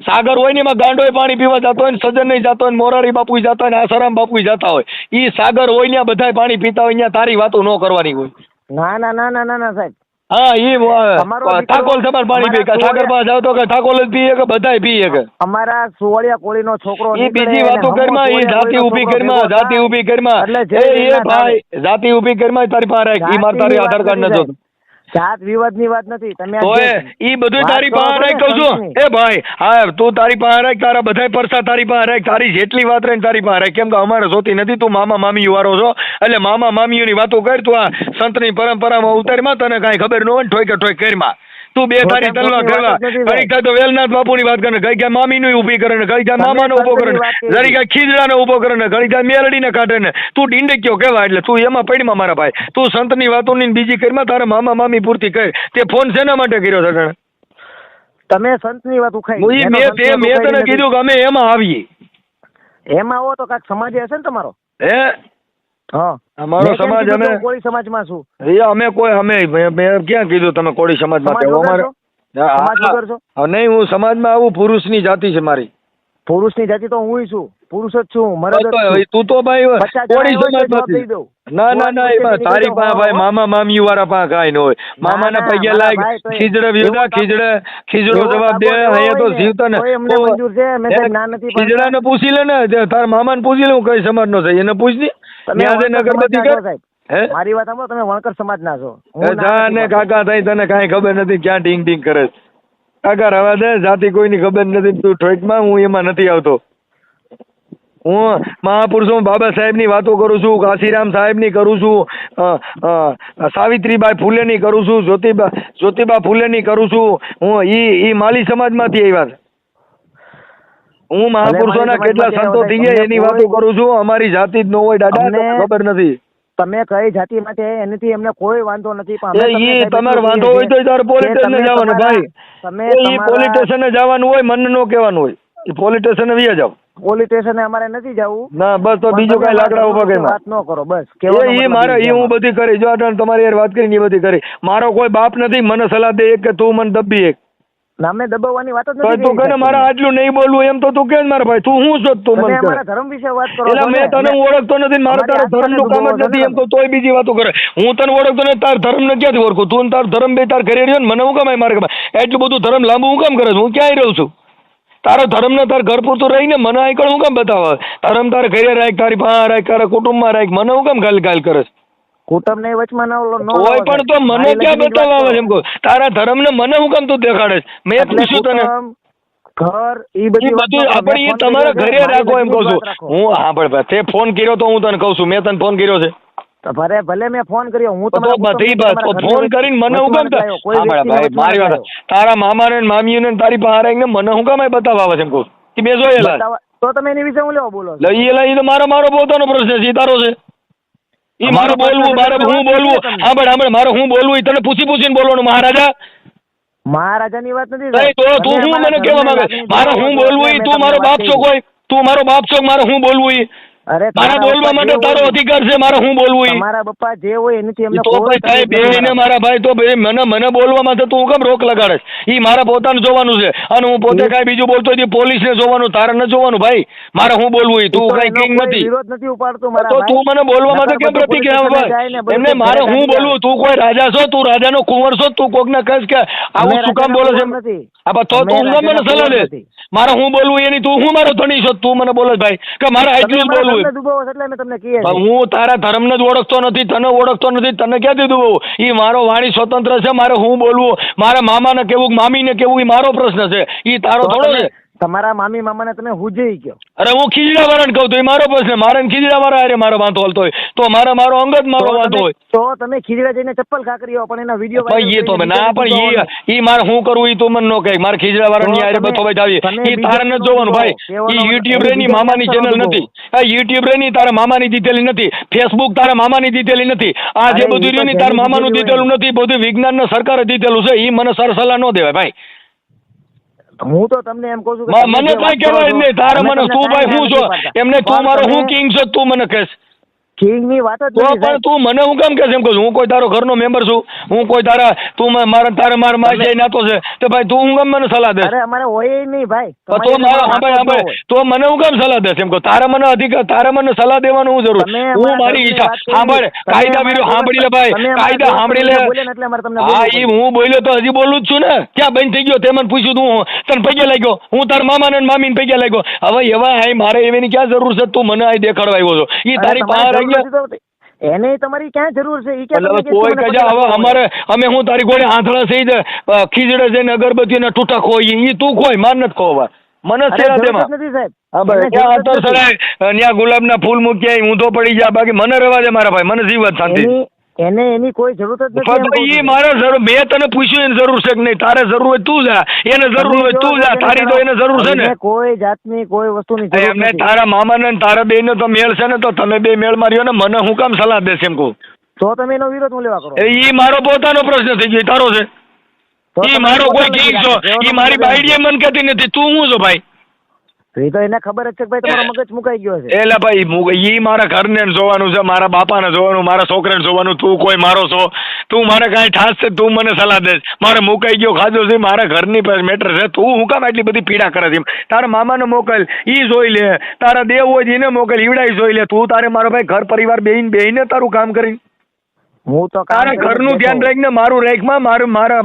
સાગર હોય ને એમાં ગાંડોય પાણી પીવા જતો હોય ને સજ્જન નહીં જતો હોય ને મોરારી બાપુ જતા હોય ને આસારામ બાપુ જતા હોય ઈ સાગર હોય ને બધાય પાણી પીતા હોય ત્યાં તારી વાતો ન કરવાની હોય ના ના ના ના ના ના સાહેબ હા ઈ તમારો દીકરો- ઠાકોર સમાજ પાણી પી કે અમારા સાગર પાસે જાવ તો કે ઠાકોર જ પીએ કે બધાય પીએ કે અમારા સુવાળિયા કોળીનો છોકરો ઈ નીકળે બીજી અને વાતો હમો કરીમાં ઈ સુવાળિયા જાતિ કોળીનો ઊભી છોકરો કરીમાં ભેગો જાતિ થાય. ઊભી કરીમાં એટલે એ જય એ વેલનાથ ભાઈ આવે. જાતિ ઊભી કરીમાં તારી પાસે રાખ ઈ માર તારી જાતિની આધાર કાર્ડ વાત ન કરી જોતું જાત વિવાદની વાત નથી. તમે તો ઈ બધું તારી પાસે રાખ કહું છું. એ ભાઈ હા તું તારી પાસે રાખ, તારા બધાય પરસા તારી પાસે રાખ, તારી જેટલી વાત રહે તારી પાસે રાખ. કેમ કે અમારે જોતી નથી, તું મામા મામી વાળો છો એટલે મામા મામીઓની વાતો કર. તું આ સંતની પરંપરામાં ઉતારમાં તને કાંઈ ખબર ન હોય ઠોઈ કે ઠોઈ કરમાં તું બે તારી તલવા કરવા કઈ થાય તો વેલનાથ બાપુની વાત કરે, કઈ ક્યાં મામીનું ઊભી કરે ને કઈ ક્યાં મામાનો ઊભો કરે ને જરી કાંઈ ખીજડાનો ઊભો કરે ને ઘણી ક્યાં મેલડીને કાઢે ને તું ડીંડક્યો કહેવાય. એટલે તું એમાં પડીમાં મારા ભાઈ, તું સંતની વાતોની બીજી કરીમાં તારા મામા મામી પૂરતી કર. તે ફોન શેના માટે કર્યો છે તને? તમે સંતની વાત ઉખાઈ. મેં તને કીધું કે અમે એમાં આવીએ. એમાં આવો તો કાંઈક સમાજ હશે ને તમારો? હે હા અમારો સમાજ અમે કોળી સમાજમાં છું. અમે કોઈ મેં ક્યાં કીધું તમે કોળી સમાજમાં? નહીં, હું સમાજમાં આવું પુરુષની જાતિ છે મારી. પુરુષની જાતિ તો હું છું, પુરુષ જ છું, મરદ જ છું. તું તો ભાઈ કોળી સમાજમાંથી. ના એમાં તારી પાસે ભાઈ મામા મામી વાળા પાસે કાંઈ ન હોય. મામાના પૈયા લાગ ખીજડે વ્યુદા ખીજડો જવાબ દે. અહીંયા તો જીવતા ને ખીજડાને પૂછી લે ને, તારા મામાને પૂછી લે હું કઈ સમાજનો છે એને પૂછ ની. અગરબત્તી કર. મારી વાત સાંભળો, તમે વણકર સમાજના છો. જા ને કાકા થઈ, તને કાંઈ ખબર નથી ક્યાં ઢીંગ ઢીંગ કરે. કાકા રવા દે, જાતિ કોઈની ખબર નથી. તું ઠોકમાં હું એમાં નથી આવતો. હું મહાપુરુષો બાબા સાહેબની વાતો કરું છું, કાશીરામ સાહેબની કરું છું, સાવિત્રીબાઈ ફૂલેની કરું છું, જ્યોતિબા ફૂલેની કરું છું. હું ઈ માલી સમાજમાંથી આવ્યા છે. હું મહાપુરુષોના કેટલા સંતો થઈ ગયા એની વાતો કરું છું. અમારી જાતિ જ ન હોય દાદા, ખબર નથી. તમે કઈ જાતિ માટે એનાથી એમને કોઈ વાંધો નથી. પણ તમારે વાંધો હોય તો તારે પોલીસ સ્ટેશને જવાનું ભાઈ. એ પોલીસ સ્ટેશને જવાનું હોય, મને નો કહેવાનું હોય. એ પોલીસ સ્ટેશને વ્યા જાવ. પોલીસ સ્ટેશને અમારે નથી જવું. ના બસ તો બીજું કઈ લાકડા ઉભા કરી વાત ન કરો બસ. એ મારે એ હું બધી કરી. જો તમારી યાર વાત કરી એ બધી કરી. મારો કોઈ બાપ નથી મને સલાહ દે એક કે તું મને દબી એક. ના મેં દબાવવાની વાત જ નથી. તું કહે મારે આટલું નહીં બોલવું એમ તો તું કે મારા ભાઈ તું હું છો તું મને મારા ધર્મ વિશે વાત કરો. એટલે મેં તને ઓળખતો નથી, મારે તારા ધર્મનું કામ જ નથી એમ તો તોય બીજી વાતો કરે. હું તને ઓળખતો નથી, તાર ધર્મને ક્યાંથી ઓળખું? તું તાર ધર્મ બે તાર ઘરે રહ્યો ને મને હું કામ મારે એટલું બધું ધર્મ લાંબુ હું કામ કરે? હું ક્યાંય રહું છું? તારો ધર્મ ને તાર ઘર પૂરતું રહીને મને આગળ હું કામ બતાવે? ધર્મ તારે ઘરે રાખ, તારી પાસે રાખ, તારા કુટુંબમાં રાખ, મને હું કામ ગાલ કરે? કુટુંબ ને વચમાં હોય પણ તો મને ક્યાં બતાવવા આવે એમ કહું? તારા ધર્મ ને મને હું કામ તું દેખાડે? મેં પૂછ્યું તને ઘર ઈ બધું આપણે એ તમારા ઘરે રાખો એમ કહું છું હું. હા પણ તે ફોન કર્યો તો હું તને કહું છું મેં તને ફોન કર્યો છે? ભલે મેં ફોન કર્યો હું તો બધી ફોન કરીને મને હું કામ મારી વાત તારા મામા ને મામી ને તારી પાસે ને મને હું કામ બતાવવા આવે છે એમ કહું? મેં જોયેલા તો તમે એની વિશે હું લેવા બોલો? એ તો મારો પોતાનો પ્રશ્ન છે, તારો છે. ઈ મારે બોલવું, મારે હું બોલવું. સાંભળ મારે હું બોલવું તને પૂછીને બોલવાનું. મહારાજાની વાત નથી તો તું હું મને કહેવા માંગે મારે હું બોલવું? તું મારો બાપ છો કોઈ? તું મારો બાપ છો? મારે હું બોલવું? મારા બોલવા માટે તારો અધિકાર છે, મારે હું બોલવું? મારા પપ્પા જે હોય એનાથી એમને તો ભાઈ બેને મારા ભાઈ તો મને બોલવા માટે તું કેમ રોક લગાડે? ઈ મારા પોતાનું જોવાનું છે અને હું પોતે કાંઈ બીજું બોલતો હોય પોલીસને જોવાનું, તારે ન જોવાનું ભાઈ. મારે હું બોલવું? તું કઈ કિંગ નથી. વિરોધ નથી ઉપાડતો તો તું મને બોલવા માટે કેમ પ્રતિક્રિયા? એમને મારે હું બોલવું? તું કોઈ રાજા છો? તું રાજાનો કુંવર છો? તું કોકને કહીશ કે આવું શું કામ બોલે છે? તો તું મને સલાહ દે. મારે હું બોલવું એની તું હું મારો ધણી છો? તું મને બોલે ભાઈ કે મારે આટલું જ બોલવું? હું તારા ધર્મને જ ઓળખતો નથી, તને ઓળખતો નથી, તને ક્યાંથી દુભાવું? એ મારો વાણી સ્વતંત્ર છે, મારે હું બોલવું, મારા મામાને કેવું મામીને કેવું એ મારો પ્રશ્ન છે, એ તારો થોડો છે. તમારા મામી મામાને તમે હુજઈ ગયો? અરે હું ખીજડા વાળાને કહું તો એ મારો પ્રશ્ન. મારે ખીજડા વાળા અરે મારો વાંધો હાલતો હોય તો મારો અંગત મારો વાંધો હોય તો તમે ખીજડા જઈને ચપ્પલ ખાકરી પણ એના વિડીયો ભાઈ એ તો ના પણ ઈ મારે હું કરવું એ તું મને નો કહે. મારે ખીજડા વાળાની આરે બતો ભાઈ આવી ઈ તારે નથી જોવાનું ભાઈ. ઈ યુટ્યુબ રેની મામાની ચેનલ નથી. આ યુટ્યુબ રેની તારા મામાની દીધેલી નથી. ફેસબુક તારા મામાની દીધેલી નથી. આ જે બધું રહ્યું ને તારા મામાનું દીધેલું નથી. બધું વિજ્ઞાનને સરકારે દીધેલું છે. ઈ મને સલાહ ન દેવાય ભાઈ. હું તો તમને એમ કહું છું મને કઈ કહેવાય નહીં. તારે મને તું ભાઈ હું છો એમને તું મારો હું કિંગ છો તું મને કહેશ? કિંગ ની વાત જ તો પણ તું મને હું કેમ કહેશ એમ કહું? હું કોઈ તારો ઘરનો મેમ્બર છું? હું કોઈ તારા તું તારે મારા માસી નાતો છે તો ભાઈ તું હું કેમ મને સલાહ દે? અરે અમારે હોય નહીં ભાઈ. તો મારા તો મને હું કેમ સલાહ દેશ એમ કહું? તારે મને અધિકાર, તારે મને સલાહ દેવાનું હું જરૂર? હું મારી ઈચ્છા સાંભળ. કાયદા વિરુદ્ધ સાંભળી લે ભાઈ, કાયદા સાંભળી લે. હા એ હું બોલ્યો તો હજી બોલું જ છું ને. ક્યાં બંધ થઈ ગયો? તે મને પૂછ્યું તું તને પૈકે લાગ્યો? હું તાર મામા ને મામી ને પૈકે લાગ્યો? હવે એવા મારે એની ક્યાં જરૂર છે? તું મને અહીં દેખાડવા આવ્યો છો? એ તારી પાસે એને તમારી ક્યાં જરૂર છે? ઈ ક્યાં એટલે તમને કોઈ કે કજા હવે અમારે અમે હું તારી ગોળે આંધળા થઈ ખીજડે જઈને અગરબત્તીના ટૂટા ખોઈ ઈ તું ખોઈ માર નથી ખોવા મને અરે છેડા જરૂર જ તેમાં નથી સાહેબ. હા ભાઈ એને ક્યાં જરૂર જ આતર નથી. સડાય ત્યાં ગુલાબના ફૂલ મૂક્યા ઊંધો પડી જાય બાકી મને રહેવા દે મારા ભાઈ મને જીવત શાંતિ એની કોઈ જરૂર જ નથી એમ પણ કહું ઈ છું. મારે જરૂર મેં તને પૂછ્યું એની જરૂર છે કે નહીં તારે જરૂર હોય તું જા એને જરૂર તમે હોય જો તું જા એને તારી તો એને જરૂર છે ને એને કોઈ જાતની કોઈ વસ્તુની જરૂર એમને નથી. તારા મામાને ને તારા બેયનો તો મેળ છે ને તો તમે બે મેળ માર્યો ને મને હું કામ સલાહ દેશે એમ કહું તો તમે એનો વિરોધ હું લેવા કરો? ઈ મારો પોતાનો પ્રશ્ન થઈ ગયો તારો છે તો ઈ તમે મારો કોઈ પોતાનો કિંગ નથી છો રાખો. ઈ મારી બાઈડીએ મન કહેતી નથી તું હું છો ભાઈ તો એ તો એને ખબર જ છે કે ભાઈ તમારો મગજ મુકાઈ ગયો છે. એટલે ભાઈ ઈ મારા ઘરને જોવાનું છે મારા બાપાને જોવાનું મારા છોકરાને જોવાનું તું કોઈ મારો છો તું મારે કાંઈ ઠાસ છે તું મને સલાહ દે મારે મુકાઈ ગયો ખાધો છે મારા ઘરની પાસે મેટર છે તું હું કામ આટલી બધી પીડા કરે છે તારા મામાને મોકલ ઈ જોઈ લે તારા દેવ હોય એને મોકલ ઈવડાઈ જોઈ લે તું તારે મારો ભાઈ ઘર પરિવાર બેહીને તારું કામ કરી હું તો કામ તારા કરીને ઘરનું ધ્યાન બેઠો. રાખીને મારું રાખમાં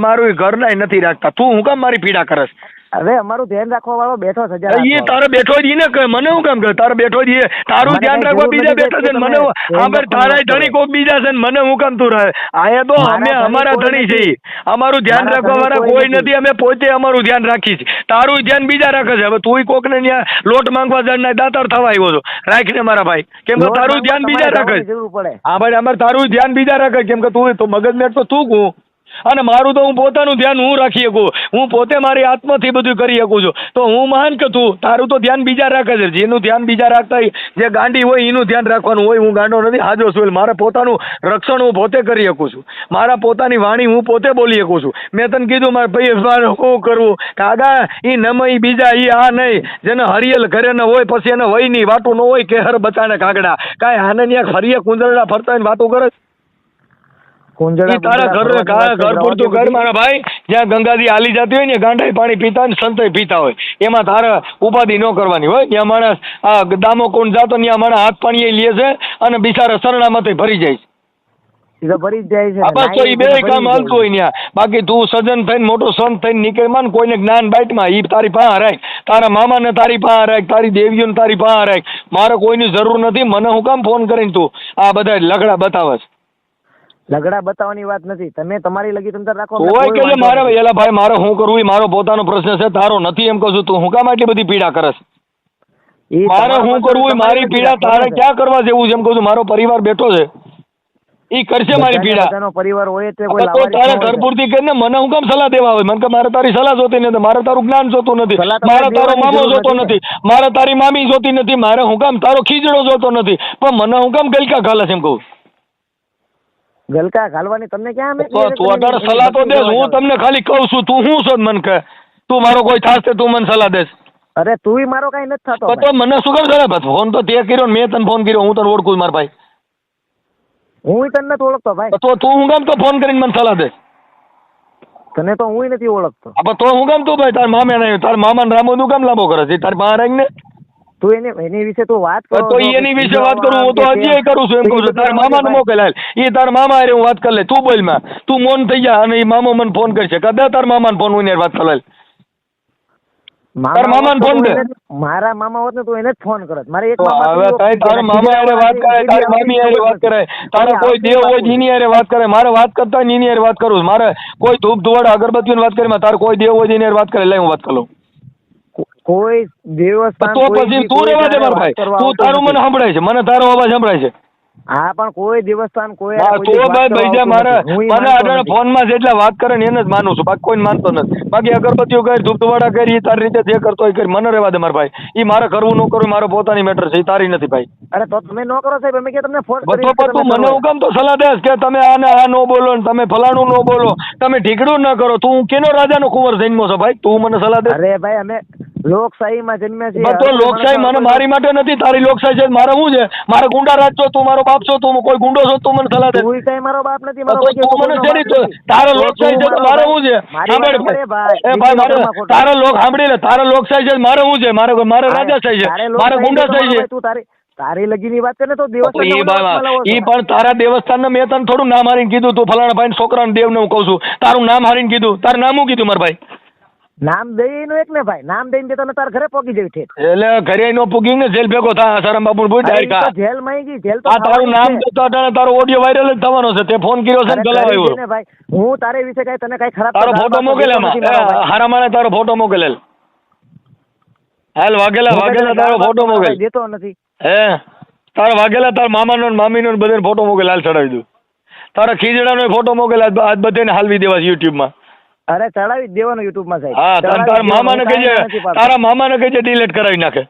મારું ઘર ના નથી રાખતા તું હું કામ મારી પીડા કરસ હવે અમારું ધ્યાન રાખવા વાળો બેઠો છે. એ તારે બેઠો જ ઈ ને કહે મને હું કામ કહે તારે બેઠો જ ઈ તારું મને ધ્યાન કાંઈ રાખવા જરૂર બીજા નથી બેઠા છે ને તમે મને ધ્યાન આંબર રાખવાનું તારા વાત કરો. ધણી કોક બીજા છે ને મને હું કામ તું રહે આયા તો મારા અમે ધણી અમારા કોઈ ધણી છે નથી. ઈ. અમારું ધ્યાન મારા રાખવા વાળા ધણી કોઈ કોઈ નથી અમે પોતે અમારું ધ્યાન રાખી છે તારું ધ્યાન બીજા રાખે છે હવે તું કોકને ત્યાં લોટ માંગવા જણના દાતાર થવા આવ્યો છો રાખીને મારા ભાઈ કેમ કે લોટ તારું ધ્યાન માંગવા બીજા તમારે રાખે જવાની જરૂર પડે. હા ભાઈ અમારે તારું ધ્યાન બીજા રાખે કેમ કે તું તો મગજ મેટ તો તું કહું અને મારું તો હું પોતાનું ધ્યાન હું રાખી શકું હું પોતે મારી આત્માથી બધું કરી શકું છું તો હું મહાન કે તું તારું તો ધ્યાન બીજા રાખે છે જેનું ધ્યાન બીજા રાખતા હોય જે ગાંડી હોય એનું ધ્યાન રાખવાનું હોય હું ગાંડો નથી હાજો છું મારે પોતાનું રક્ષણ હું પોતે કરી શકું છું મારા પોતાની વાણી હું પોતે બોલી શકું છું મેં તને કીધું મારે ભાઈ મારે શું કરવું કાગા એ નમ ઈ બીજા ઈ આ નહીં જેને હરિયલ ઘરે ન હોય પછી એને વય ની વાતું ન હોય કેહર બચાને કાગડા કાંઈ આને ત્યાં હરિયે કુંદરડા ફરતા હોય ને વાતું કરે કુંજળા ઈ તારા કુંજળા ઘર ફરવાની વાત ઘર છે, પૂરતું ઘર બધી. મારા ભાઈ જ્યાં ગંગાજી હાલી જતી હોય ને ગાંડાઈ પાણી પીતા હોય ને સંતોય પીતા હોય એમાં તારે ઉપાધિ ન કરવાની હોય ત્યાં માણસ આ દામો કોણ જાતો ત્યાં માણસ હાથ પાણી લે છે અને બિચારા શરણામાંથી ભરી જાય છે ઈ તો ભરી જ જાય છે. આ બસ તો ઈ બે ભરી જ કામ જાય હાલતું હોય ત્યાં બાકી તું સજન થઈને મોટો સંત થઈને નીકળમાં ને કોઈને જ્ઞાન બાઈટમાં ઈ તારી પાસે રાખ તારા મામાને તારી પાસે રાખ તારી દેવીઓને તારી પાસે રાખ મારે કોઈની જરૂર નથી મને હું કામ ફોન કરીને તું આ બધા લગડા બતાવે છે લગડા બતાવવાની વાત નથી. તમે તમારી લગી તંત્ર રાખો. અમને હોય કોઈ કે વાંધો મારે નથી. એલા ભાઈ મારે શું કરવું એ મારો પોતાનો પ્રશ્ન છે તારો નથી એમ કહું છું તું હું કામ આટલી બધી પીડા કરે છે ઈ મારે તમારા શું પાસે કરવું એ તમારી મારી લગી પીડા રાખો તારે છે. ક્યાં કરવા જેવું છે એમ કહું છું મારો પરિવાર બેઠો છે ઈ કરશે મારી બધાને પીડા બધાનો પરિવાર હોય તે હવે કોઈ તો લાવવાની તારે ન હોય ઘર છે. પૂરતી કરીને મને હું કામ સલાહ દેવા આવે મને કે મારે તારી સલાહ જોતી નથી મારે તારું જ્ઞાન જોતું નથી સલાહ તમારે મારે તારો દેવાની મામો જરૂર જોતો નથી નથી મારે તારી મામી જોતી નથી મારે હું કામ તારો ખીજડો જોતો નથી પણ મને હું કામ ગલકા ખાલે છે એમ કહું ગલકા ઘાલવાની તમને ક્યાં અમે તો તું અત્યારે સલાહ તો દેસ હું તમને ખાલી કહું છું તું શું છો મને કે તું મારો કોઈ થાસ તે તું મને સલાહ દેસ અરે તુંય મારો કઈ નથી થતો તો મને શું કર સલાહ ફોન તો તે કર્યો ને મેં તને ફોન કર્યો હું તને ઓળખું છું મારા ભાઈ હું તને નથી ઓળખતો ભાઈ. તો તું હું કામ તો ફોન કરીને મને સલાહ દે તને તો હું નથી ઓળખતો. આપણે તો હું કામ તું ભાઈ તાર મામે નહીં તાર મામાને રામો તું કામ લાંબો કરે છે તાર પાસે રહીને તું એની વિશે તું વાત કરો તો ઈ એની વિશે વાત કરું હું તો હજી કરું છું એમ કહું છું તાર મામાને મોકલાય ઈ તાર મામા હારે હું વાત કરી લે તું બોલ માં તું મૌન થઈ જા અને ઈ મામો મને ફોન કરશે કદા તાર મામાને ફોન હું વાત કરી લે તાર મામાને ફોન દે મારા મામા હોત ને તું એને જ ફોન કરત. મારે એક તો મામા હવે તો તારી તારા મામા હારે વાત કરે તારી મામી હારે વાત કરે તારા કોઈ દેવ હોય એની હારે વાત કરે મારે વાત કરતા હોય એની હારે વાત કરું મારે કોઈ ધૂપ ધુવાડા અગરબત્તીની વાત કરી તારે કોઈ દેવ હોય એની હારે વાત કરે લે હું વાત કરું કોઈ દેવસ્થાન તો કોઈ પછી બી તું કોઈ રહેવા દે જાણે મારા ભાઈ વાત કરવા તું આવતું તારું નથી. મને સંભળાય છે મને તારો અવાજ સંભળાય છે હા પણ કોઈ દેવસ્થાન કોઈ હા, કોઈ તો દી વાત ભાઈ કરવા ભાઈ આવતું મારે નથી. હું ઈ મને માનતો અટાણે નથી. ફોનમાં જેટલા વાત કરે ને એને જ માનું છું બાકી કોઈને માનતો નથી બાકી અગરબત્તીઓ કરી ધૂપ ધુવાડા કરી ઈ તારી રીતે જે કરતો હોય કરી મને રહેવા દે મારા ભાઈ ઈ મારે કરવું ન કરવું મારો પોતાની મેટર છે ઈ તારી નથી ભાઈ અરે તો તમે ન કરો સાહેબ અમે કે તમને ફોન બધો પર તું મને હું કામ તો સલાહ દેસ કે તમે આને આ ન બોલો ને તમે ફલાણું ન બોલો તમે ઢીકડું ન કરો તું કેનો રાજાનો કુંવર જન્મો છો ભાઈ તું મને સલાહ દે અરે ભાઈ અમે લોકશાહીમાં જન્મ્યા છીએ. તો લોકશાહી મને મારી માટે નથી તારી લોકશાહી છે મારે શું છે મારે ગુંડા રાજ છો તું મારો બાપ છો તું કોઈ ગુંડો છો તું મને સલાહ દે તું કઈ મારો બાપ નથી. તો મારો ભાઈ તું મને શેની તો તારે લોકશાહી છે તો મારે શું છે સાંભળ એ ભાઈ મારે તારે લોક સાંભળી લે તારે લોકશાહી છે મારે શું છે મારે રાજાશાહી છે મારે ગુંડાશાહી છે તું તારી લગીની વાત કરે તો ઈ દેવસ્થાન પણ તારા દેવસ્થાન મેં તને થોડું નામ હારીને કીધું તું ફલાણા ભાઈ છોકરાને દેવને હું કહું છું તારું નામ હારીને કીધું તારું નામ શું કીધું મારા ભાઈ નામ દઈને એક ને ભાઈ, નામ દઈને દેતો ને તારા ઘરે પોકી જવી ઠેઠ. એટલે ઘરે નો પૂગી ને જેલ ભેગો થા આસારામ બાપુ પૂછ અરે ઈ ડાયરેક્ટ તો જેલ માં ગઈ, જેલ તો આ તારું નામ ખાવાની છે. દેતો અટાણે તારો ઓડિયો વાયરલ જ થવાનો છે. તે ફોન કર્યો છે અરે ને ગલાવાયો. કરી દે ને ભાઈ, હું તારે વિશે કઈ તને કઈ ખરાબ તારો તો ફોટો વાત મોકલે નથી એમાં મારો ભાઈ. હારા માણે તારો ફોટો મોકલેલ. હાલ વાઘેલા વાઘેલા તારો ફોટો મોકલ. દેતો નથી. હે તારા વાઘેલા તારા મામાનો ને મામીનો ને બધાને ફોટો મોકલ. હાલ ચડાવી દઉં. તારા ખીજડાનો ફોટો મોકલ. આજ બધાને હાલવી દેવા છે યુટ્યુબમાં. અરે ચડાવી જ દેવાનો યુટ્યુબ માં સાહેબ. હા ચડાવી તારા જ મામાને દેવાનો, કહેજે, કાંઈ નથી પાડતો. તારા મામાને કહેજે ડિલીટ કરાવી નાખે.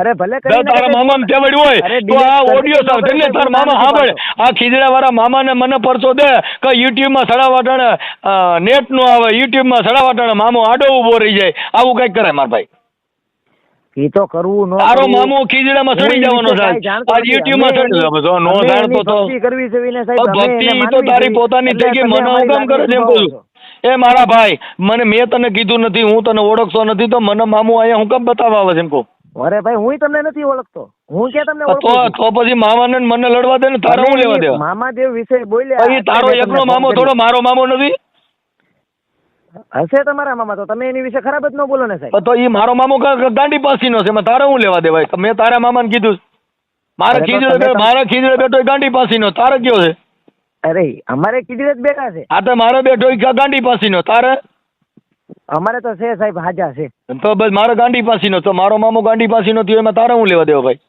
અરે ભલે જો કરી તારા નાખે. મામાને તેવડ્યું હોય અરે તો આ delete ઓડિયો કરી સાંભળ ને તારા મામા સાંભળ. આ ખીજડા વાળા મામાને મને પરસો દે કે યુટ્યુબમાં સડાવાટાણે નેટ નું આવે, યુટ્યુબમાં સડાવાટાણે મામો આડો ઉભો રહી જાય. આવું કઈક કરે મારા ભાઈ. ઈ તો કરવું નો તારો કરવું. મામો ખીજડામાં હું સડી ઈ જવાનો વિશે છે. કાંઈ જાણતો આજ નથી. યુટ્યુબમાં અમે સડી જવાનો. જો નો અમે જાણતો એની તો ભક્તિ કરવી છે વિને સાહેબ, અમે ભક્તિ એને ઈ તો માનવી તારી જોઈએ. પોતાની એટલે થઈ ગઈ. તમે મને હું અમારી કામ કરે છે એમ લાગણી કહું દુભાવો છું. એ મારા ભાઈ મેં તને કીધું નથી, હું તને ઓળખતો નથી તો મને મામો અહીંયા હું કેમ બતાવવા આવે છે એમ કહું. છો. અરે ભાઈ હું તમને નથી ઓળખતો. હું ક્યાં તમને તો ઓળખું છું? તો પછી મામાને ને મને લડવા દે ને તારે હું લેવા દેવા. મામાદેવ વિશે બોલ્યા. પછી તારો એટલે મેં એકનો તમને મામો ફોન થોડો કર્યો. મારો મામો નથી. હશે તમારા મામા તો તમે એની વિશે ખરાબ જ ન બોલો ને સાહેબ. તો ઈ મારો મામો ગાંડી પાસીનો છે. એમાં તારે હું લેવા દેવાય? મેં તારા મામાને કીધું છે. અરે તો મારા ખીજડે બેઠો એ ગાંડી પાસીનો. તારે કયો છે? અરે અમારે કીડી જ બેઠા છે. આ તો મારે બેઠો એ ગાંડી પાસીનો. તારે અમારે તો છે સાહેબ, હાજા છે. તો બસ મારો ગાંડી પાસીનો. તો મારો મામો ગાંડી પાસીનો થયો એમાં તારે હું લેવા દેવા ભાઈ?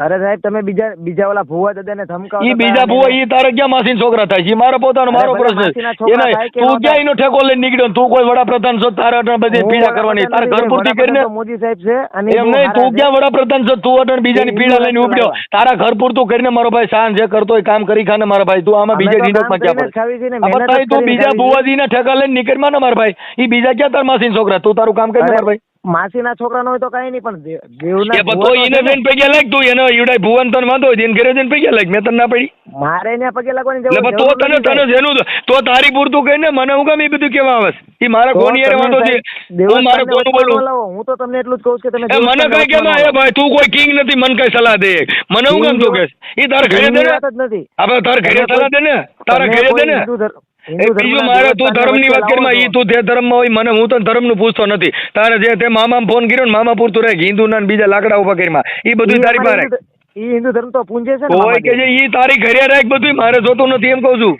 અરે સાહેબ તમે બીજા ઓલા ભુવા દાદાને ધમકાવો. ઈ બીજા ભૂવા ઈ તારે ક્યાં માસીન છોકરા થાય છે? ઈ મારો પોતાનો અરે મારો ભલે પ્રશ્ન માસીના છે. છોકરા એને થાય કે તું ન ક્યાં થાય. એનો ઠેકો લઈને નીકળ્યો ને તું કોઈ વડાપ્રધાન છો? તારે અટણ બધી હું પીડા કરવાની. તારે ઘર પૂરતી વડાપ્રધાન કરીને તો મોદી સાહેબ છે અને એમ બહુ નહીં. સારા તું છે. ક્યાં વડાપ્રધાન છો? તું અટણ બીજાની એ પીડા લઈને હિન્દુ ઉપડ્યો. રાષ્ટ્ર તારા ઘર પૂરતું કરીને મારો ભાઈ સાંજ જે કરતો હોય કામ કરી ખાને મારા ભાઈ. તું આમાં અમે બીજા તો ઢીંડકમાં કામ ક્યાં કરીને જ ખાવી છે ને, પડે? મહેનત જ બતાવી તું કરીને બીજા ખાવી છે. ભુવાજીના ઠેકા લઈને નીકળમાં ને મારા ભાઈ. ઈ બીજા ક્યાં તાર માસીન છોકરા? તું તારું કામ કરીને મારા ભાઈ. માસીના છોકરા નો હોય તો કઈ નહીં, પણ દેવના એ બધો ભુવાનો એને છે ને. બેન પૈયા લાગ તું એને ઈવડાય ભુવન તને વાંધો હોય એને ઘરે જઈને પૈયા લાગ. મેં તને ના પડી. મારે ત્યાં પગે લાગવાની એટલે જરૂર પણ તો તને નથી, તને સાહેબ. જેનું તો તારી પૂરતું કહીને મને હું કામ એ બધું કેવા આવે છે? ઈ મારા તો કોની હારે તમે વાંધો છે? સાહેબ હું મારે દેવસ્થાનને કોનું બોલું? વચમાં ન લાવો. હું તો તમને એટલું જ કહું છું કે તમે એ મને દેવસ્થાનને કઈ કેમ વચમાં ન એ લાવો. ભાઈ તું કોઈ કિંગ નથી મને કઈ સલાહ દે. મને હું કામ તું કે ઈ તારે ઘરે દે એની ને. વાત જ નથી. આપણે તારે ઘરે તમે સલાહ દે ને. તારા તમે ઘરે દે કોઈ ને. હિન્દુ ધર્મ- એ હિન્દુ બીજું ધર્મના મારે તું દેવસ્થાનને ધર્મની વચ્ચે વાત કરીમાં લાવો ઈ છો. તું તે ધર્મમાં હોય મને હું તને ધર્મનું પૂછતો નથી. તારે જે તે મામાને ફોન કર્યો ને મામા પૂરતું રહે હિન્દુના ને બીજા લાકડા ઉભા કરીમાં ઈ બધું ઈ તારી અમારે પાસે. ઈ હિન્દુ ધર્મ તો પૂંજે છે ને કોઈ કે મામાદેવ. જે ઈ તારી ઘરે રાખ બધું મારે જોતું નથી એમ કહું છું.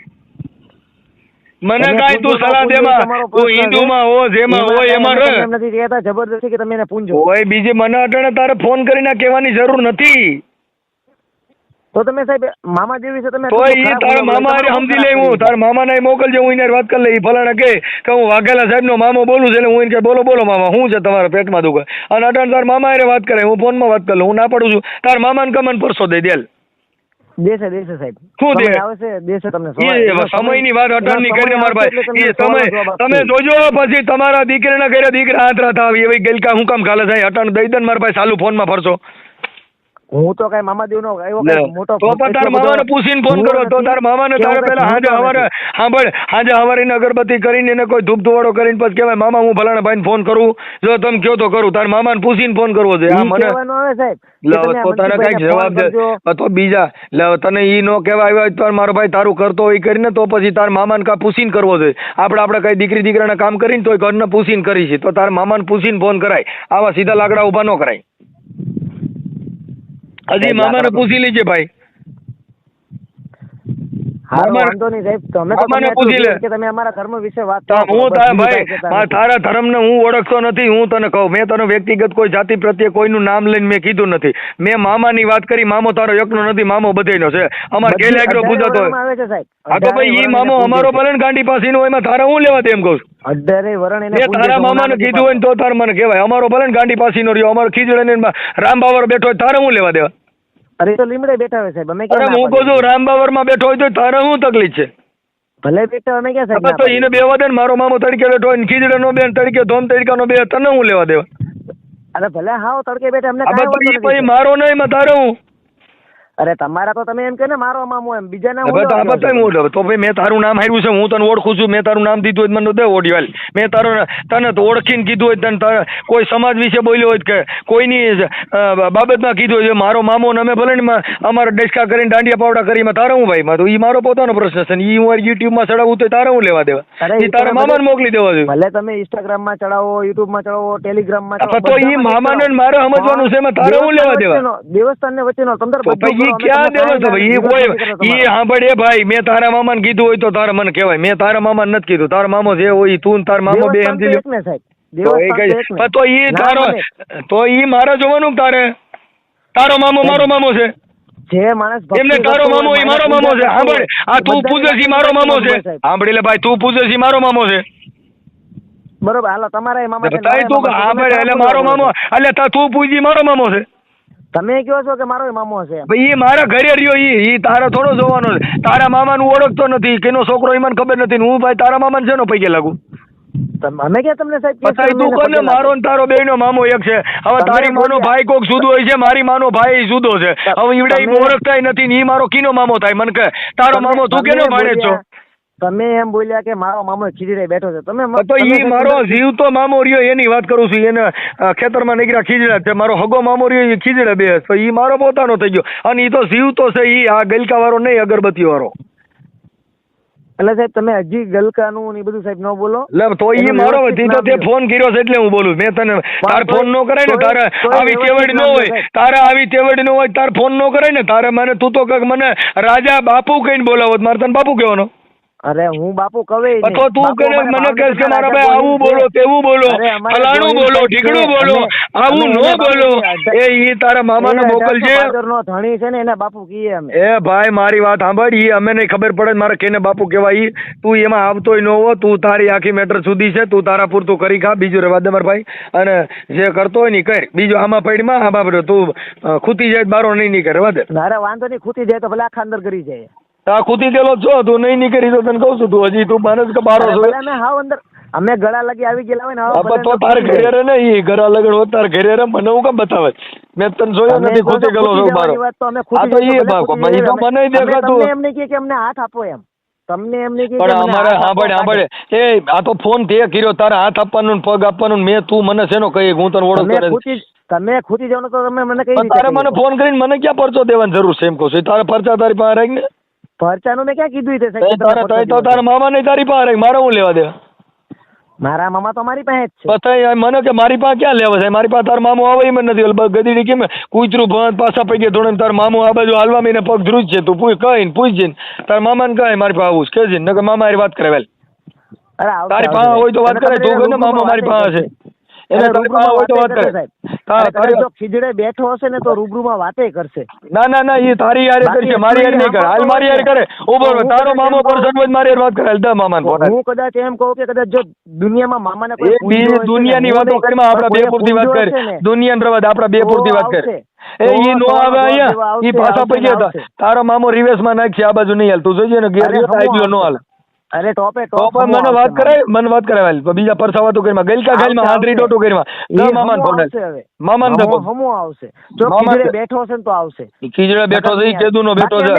મને તમે કાંઈ તું પૂંજો સલાહ તો દેમાં તમારો તું પ્રશ્ન હિન્દુમાં હો જેમાં એમાં હોય એમાં તમે રહે. એમ નથી કહેતા જબરદસ્તી કે તમે એને પૂંજો. કોઈ બીજી મને અટાણે તારે ફોન કરીને કહેવાની જરૂર નથી. તો તમે સાહેબ મામાદેવ વિશે તમે તો આટલું ઈ ખરાબ તારા બોલો. મામા હારે તમારું સમજી લે. ખરાબ હું કર્યું. તારા મામાને મોકલજે હું એને વાત કરી લે. ઈ ફલાણા કે હું વાઘેલા સાહેબનો મામો બોલું છું એટલે હું એને કહે બોલો બોલો મામા શું છે તમારા પેટમાં દુખે અને અટાણ તારા મામા હારે વાત કરે હું ફોનમાં વાત કરી લઉં. હું ના પાડું છું. તારા મામાને કમન પરસો દઈ દેલ. દેશે સાહેબ શું દે? સમય આવશે દેશે તમને એ સમયની વાત અટાણની કરીને મારા ભાઈ. એ સમય સમય તમે જોજો પછી તમારા દીકરીના ઘરે દીકરા હાથ રાત આવી એવી ગલકા હું કામ ખાલે થાય અટાણ દઈ દે ને મારા ભાઈ ચાલુ ફોનમાં ફરશો. હું તો કઈ મામાદેવ નો એવો લે. કઈ મોટો તો પણ તારા મામાને પૂછીને ફોન કરો. તો તારા મામાને તારે પેલા હાજે હવારે સાંભળ હાજે હવારીને અગરબત્તી કરીને એને કોઈ ધૂપ ધુવાડો કરીને પછી કહેવાય મામા હું ફલાણા ભાઈને ફોન કરું જો તમે કહો તો કરું. તારા મામાને પૂછીને ફોન કરવો જોઈએ. આ મને આવે સાહેબ લે તો તને કઈક જવાબ દે તો બીજા લે તને ઈ નો કહેવા આવ્યા તો મારો ભાઈ તારું કરતો હોય કરીને તો પછી તારા મામાને કા પૂછીને કરવો જોઈએ. આપણે કઈ દીકરી દીકરાના કામ કરીને તોય ઘરને પૂછીને કરી છે તો તારા મામાને પૂછીને ફોન કરાય. આવા સીધા લાકડા ઉભા ન કરાય. હજી મામાને પૂછી લેજે ભાઈ. હા વાંધો નહીં સાહેબ તમે તો મામાને મને પૂછી લે. કે તમે અમારા ધર્મ વિશે વાત તો કરો. હું બસ તારા બીજું ભાઈ કાંઈ કહેતા નથી. તારા ધર્મને હું ઓળખતો નથી. હું તને કહું મેં તને વ્યક્તિગત કોઈ જાતિ પ્રત્યે કોઈનું નામ લઈને મેં કીધું નથી. મેં મામાની વાત કરી. મામો તારો એકનો નથી મામો બધાયનો છે. અમારે બધી ગેલ આગળ 18 પૂજાતો હોય. વરણમાં આવે છે સાહેબ. હા તો ભાઈ ઈ 18 મામો વરણ અમારો એને ભલે ને ગાંડી પાસીનો હોય એમાં તારે હું લેવા દે એમ કહું છું. 18 વરણ એને મેં પૂજે તારા છે. હું મામાને ના નથી કીધું હોય ને તો તારે મને કહેવાય. અમારો ભલે ને ગાંડી પાસીનો રહ્યો અમારો ખીજડે રામ બાવર બેઠો હોય તારે હું લેવા દેવા? અરે એ તો લીમડે બેઠા હોય સાહેબ અમે અરે ક્યાં હું ના કહું છું રામ બાવરમાં બેઠો હોય તો તારે શું તકલીફ છે? ભલે બેઠા અમે ક્યાં સાહેબ હવે ના તો પાડીએ. એને બેવા દે ને મારો મામો તડકે બેઠો હોય ને ખીજડે નો બેન તડકે ધોમ તડકાનો બે તને હું લેવા દેવા? અરે ભલે હાવ તડકે બેઠા અમને હવે કાંઈ તો વાંધો ઈ નથી પછી મારો નહીં માં તારે હું અરે તમારા તો તમે એમ કે ને મારો મામો એમ બીજાના હવે તો આ બતાય હું તો ભાઈ મેં તારું નામ હાર્યું છે, હું તને ઓળખું છું, મેં તારું નામ દીધું હોય તો મને દે ઓડિયો હાલ. મેં તને તો ઓળખીને કીધું હોય, તને કોઈ સમાજ વિશે બોલ્યો હોય કે કોઈની બાબતમાં કીધું હોય મારો મામો ને અમે ભલે ને અમારા ડેસ્કા કરીને દાંડિયા પાવડા કરી તારા હું ભાઈ તો એ મારો પોતાનો પ્રશ્ન છે ને એ હું યુટ્યુબમાં ચડાવું તો તારા હું લેવા દેવા, એ તારા મામાને મોકલી દેવા જોઈએ. ભલે તમે ઇન્સ્ટાગ્રામમાં ચડાવો, યુટ્યુબમાં ચડાવો, ટેલિગ્રામમાં ચડાવો, તો એ મામાને મારે સમજવાનું છે એમાં તારે હું લેવા દેવા. દેવસ્થાન ને વચ્ચેનો તંત્ર ક્યાં દેવા ભાઈ કોઈ સાંભળે ભાઈ મેં તારા મામાને કીધું હોય તો તારે મને કહેવાય, મેં તારા મામાને નથી કીધું, તારા મામો જે હોય તું તાર મામો બે સમજી લો તો ઈ તારો તો ઈ મારે જોવાનું તારે તારો મામો મારો મામો છે જે માણસ એમને તારો મામો ઈ મારો મામો છે. સાંભળ આ તું પૂજે છે મારો મામો છે, સાંભળી લે ભાઈ તું પૂજે છે મારો મામો છે બરોબર. હાલો તમારા મામા તું એટલે મારો મામો એટલે તું પૂજી મારો મામો છે. તમે કહો છો કે મારો મામો છે ભાઈ એ મારા ઘરે રહ્યો ઈ તારે થોડો જોવાનો છે. તારા મામાનું ઓળખતો નથી કેનો છોકરો એ મને ખબર નથી, હું ભાઈ તારા મામાને છે નો પૈકે લાગુ. અમે ક્યાં તમને સાહેબ તું કોને મારો ને તારો બેયનો મામો એક છે. હવે તારી માનો ભાઈ કોક જુદો હોય છે, મારી માનો ભાઈ જુદો છે. હવે ઈવડે ઈ ઓળખતા નથી ને ઈ મારો કીનો મામો થાય. મને કે તારો મામો તું કેનો માને છો? તમે એમ બોલ્યા કે મારો મામો ખીજડે બેઠો છે. તમે તો ઈ મારો જીવતો મામો રહ્યો એની વાત કરું છું. એને ખેતરમાં નીકળ્યા ખીજડા છે. મારો હગો મામો રહ્યો એ ખીજડે બે તો ઈ મારો પોતાનો થઈ ગયો અને ઈ તો જીવતો છે. ઈ આ ગલકા વાળો નહીં, અગરબત્તી વાળો. એટલે સાહેબ તમે હજી ગલકાનું ને બધું સાહેબ ન બોલો. તો ઈ મારો વધી તો તે ફોન કર્યો છે એટલે હું બોલું. મેં તને તાર ફોન નો કરાય ને, તારે આવી તેવડ ન હોય, તારે આવી તેવડ ન હોય, તાર ફોન નો કરાય ને, તારે મને તું તો મને રાજા બાપુ કહીને બોલાવો, મારે તને બાપુ કહેવાનો. અરે હું બાપુ કવે તો તું કે મને કહે કે મારા ભાઈ આવું બોલો, તેવું બોલો, ફલાણું બોલો, ઢીકણું બોલો, આવું નો બોલો. એ ઈ તારા મામાને મોકલજે. ધણી છે ને એને બાપુ કહીએ અમે. એ ભાઈ મારી વાત સાંભળ, ઈ અમે નહીં ખબર પડે મારે કેને બાપુ કહેવાય. તું એમાં આવતોય ન હો, તું તારી આખી મેટર સુધી છે, તું તારા પૂરતું કરી ખા, બીજું રહેવા દે મારા ભાઈ. અને જે કરતો હોય ને કર, બીજું આમાં પડીમાં આમાં તું ખૂતી જાય બારો નહીં નીકળે રહેવા દે. અરે વાંધો નહીં, ખૂતી જાય તો ભલે આખા અંદર કરી જાય. આ ખૂતી ગયેલો છો તું, નહીં નીકળી તો તને કહું છું તું હજી તું માનસ કે બારો છો. અમે હાવ અંદર અમે ગળા લગી આવી ગયેલા હોય ને. તો તારે ઘરે રે ને ઈ ગળા લગડ હોત તારે ઘરે રે, મને હું કેમ બતાવે? મેં તને જોયો નથી ખૂતી ગયેલો છો બારો. આ તો ઈ બાકો ઈ તો મને દેખાતું. એમ નહીં કે અમને હાથ આપો એમ, તમને એમ નહીં કે પણ અમારે સાંભળે એ આ તો ફોન તે કર્યો, તારે હાથ આપવાનું પગ આપવાનું મેં તું મને શેનો કહી હું તને ઓળખ કરે. તમે ખૂટી જાવ તો તમે મને કઈ તારે મને ફોન કરીને મને ક્યાં પરચો દેવાની જરૂર છે એમ કહું છું. તારે પરચા તારી પાસે રાખીને પરચાનું મેં ક્યાં કીધું છે તારા મામા ને તારી પાસે રાખ, મારે હું લેવા દે? મારા મામા તો મારી પાસે જ છે. બતાય મને કે મારી પાસે ક્યાં લેવા છે? મારી પાસે તાર મામો આવે એમ નથી. ગદીડી કેમ કૂતરું ભણ પાછા પૈકી ધોણે તાર મામો આ બાજુ હાલવા મીને પગ ધ્રુજ છે. તું પૂછ કહીને પૂછજે તાર મામાને કહે મારી પાસે આવું છે કે મામા હારી વાત કરે વેલ. તારી પાસે હોય તો વાત કરે, તું કહે ને મામા મારી પાસે છે એને તારી પાસે હોય તો વાત કરે. જો ખીજડે બેઠો હશે ને તો રૂબરૂમાં વાતે કરશે. ના ઈ તારી યાર કરશે, મારી યાર નહીં કરે. હાલ મારી યાર કરે ઉભો તારો મામો પર્સન હોય મારી યાર વાત કરે. હાલ દે મામાને ફોન. હું કદાચ એમ કહું કે કદાચ જો દુનિયામાં મામાને કોઈ દુનિયાની વાતો કરીમાં આપડા બે પૂરતી વાત કરે, દુનિયાને રવા દે, આપડા બે પૂરતી વાત કરે. એ ઈ નો આવે અહીંયા, ઈ પાછા પૈકી હતા. તારો મામો રિવેસમાં નાખશે, આ બાજુ નહીં હાલ. તું જોજે ને ઘેર આવ્યો નો હાલ. અરે ટોપે મને વાત કરાય બીજા પરસાવા તો કરીમાં ગલકા ગલમાં હાંડરી ડોટો કરીમાં ના મામાને ફોન આવે. મામાને દો હમો આવશે. જો ખીજડે બેઠો છે ને તો આવશે. ખીજડે બેઠો છે ઈ કેદુનો બેઠો છે,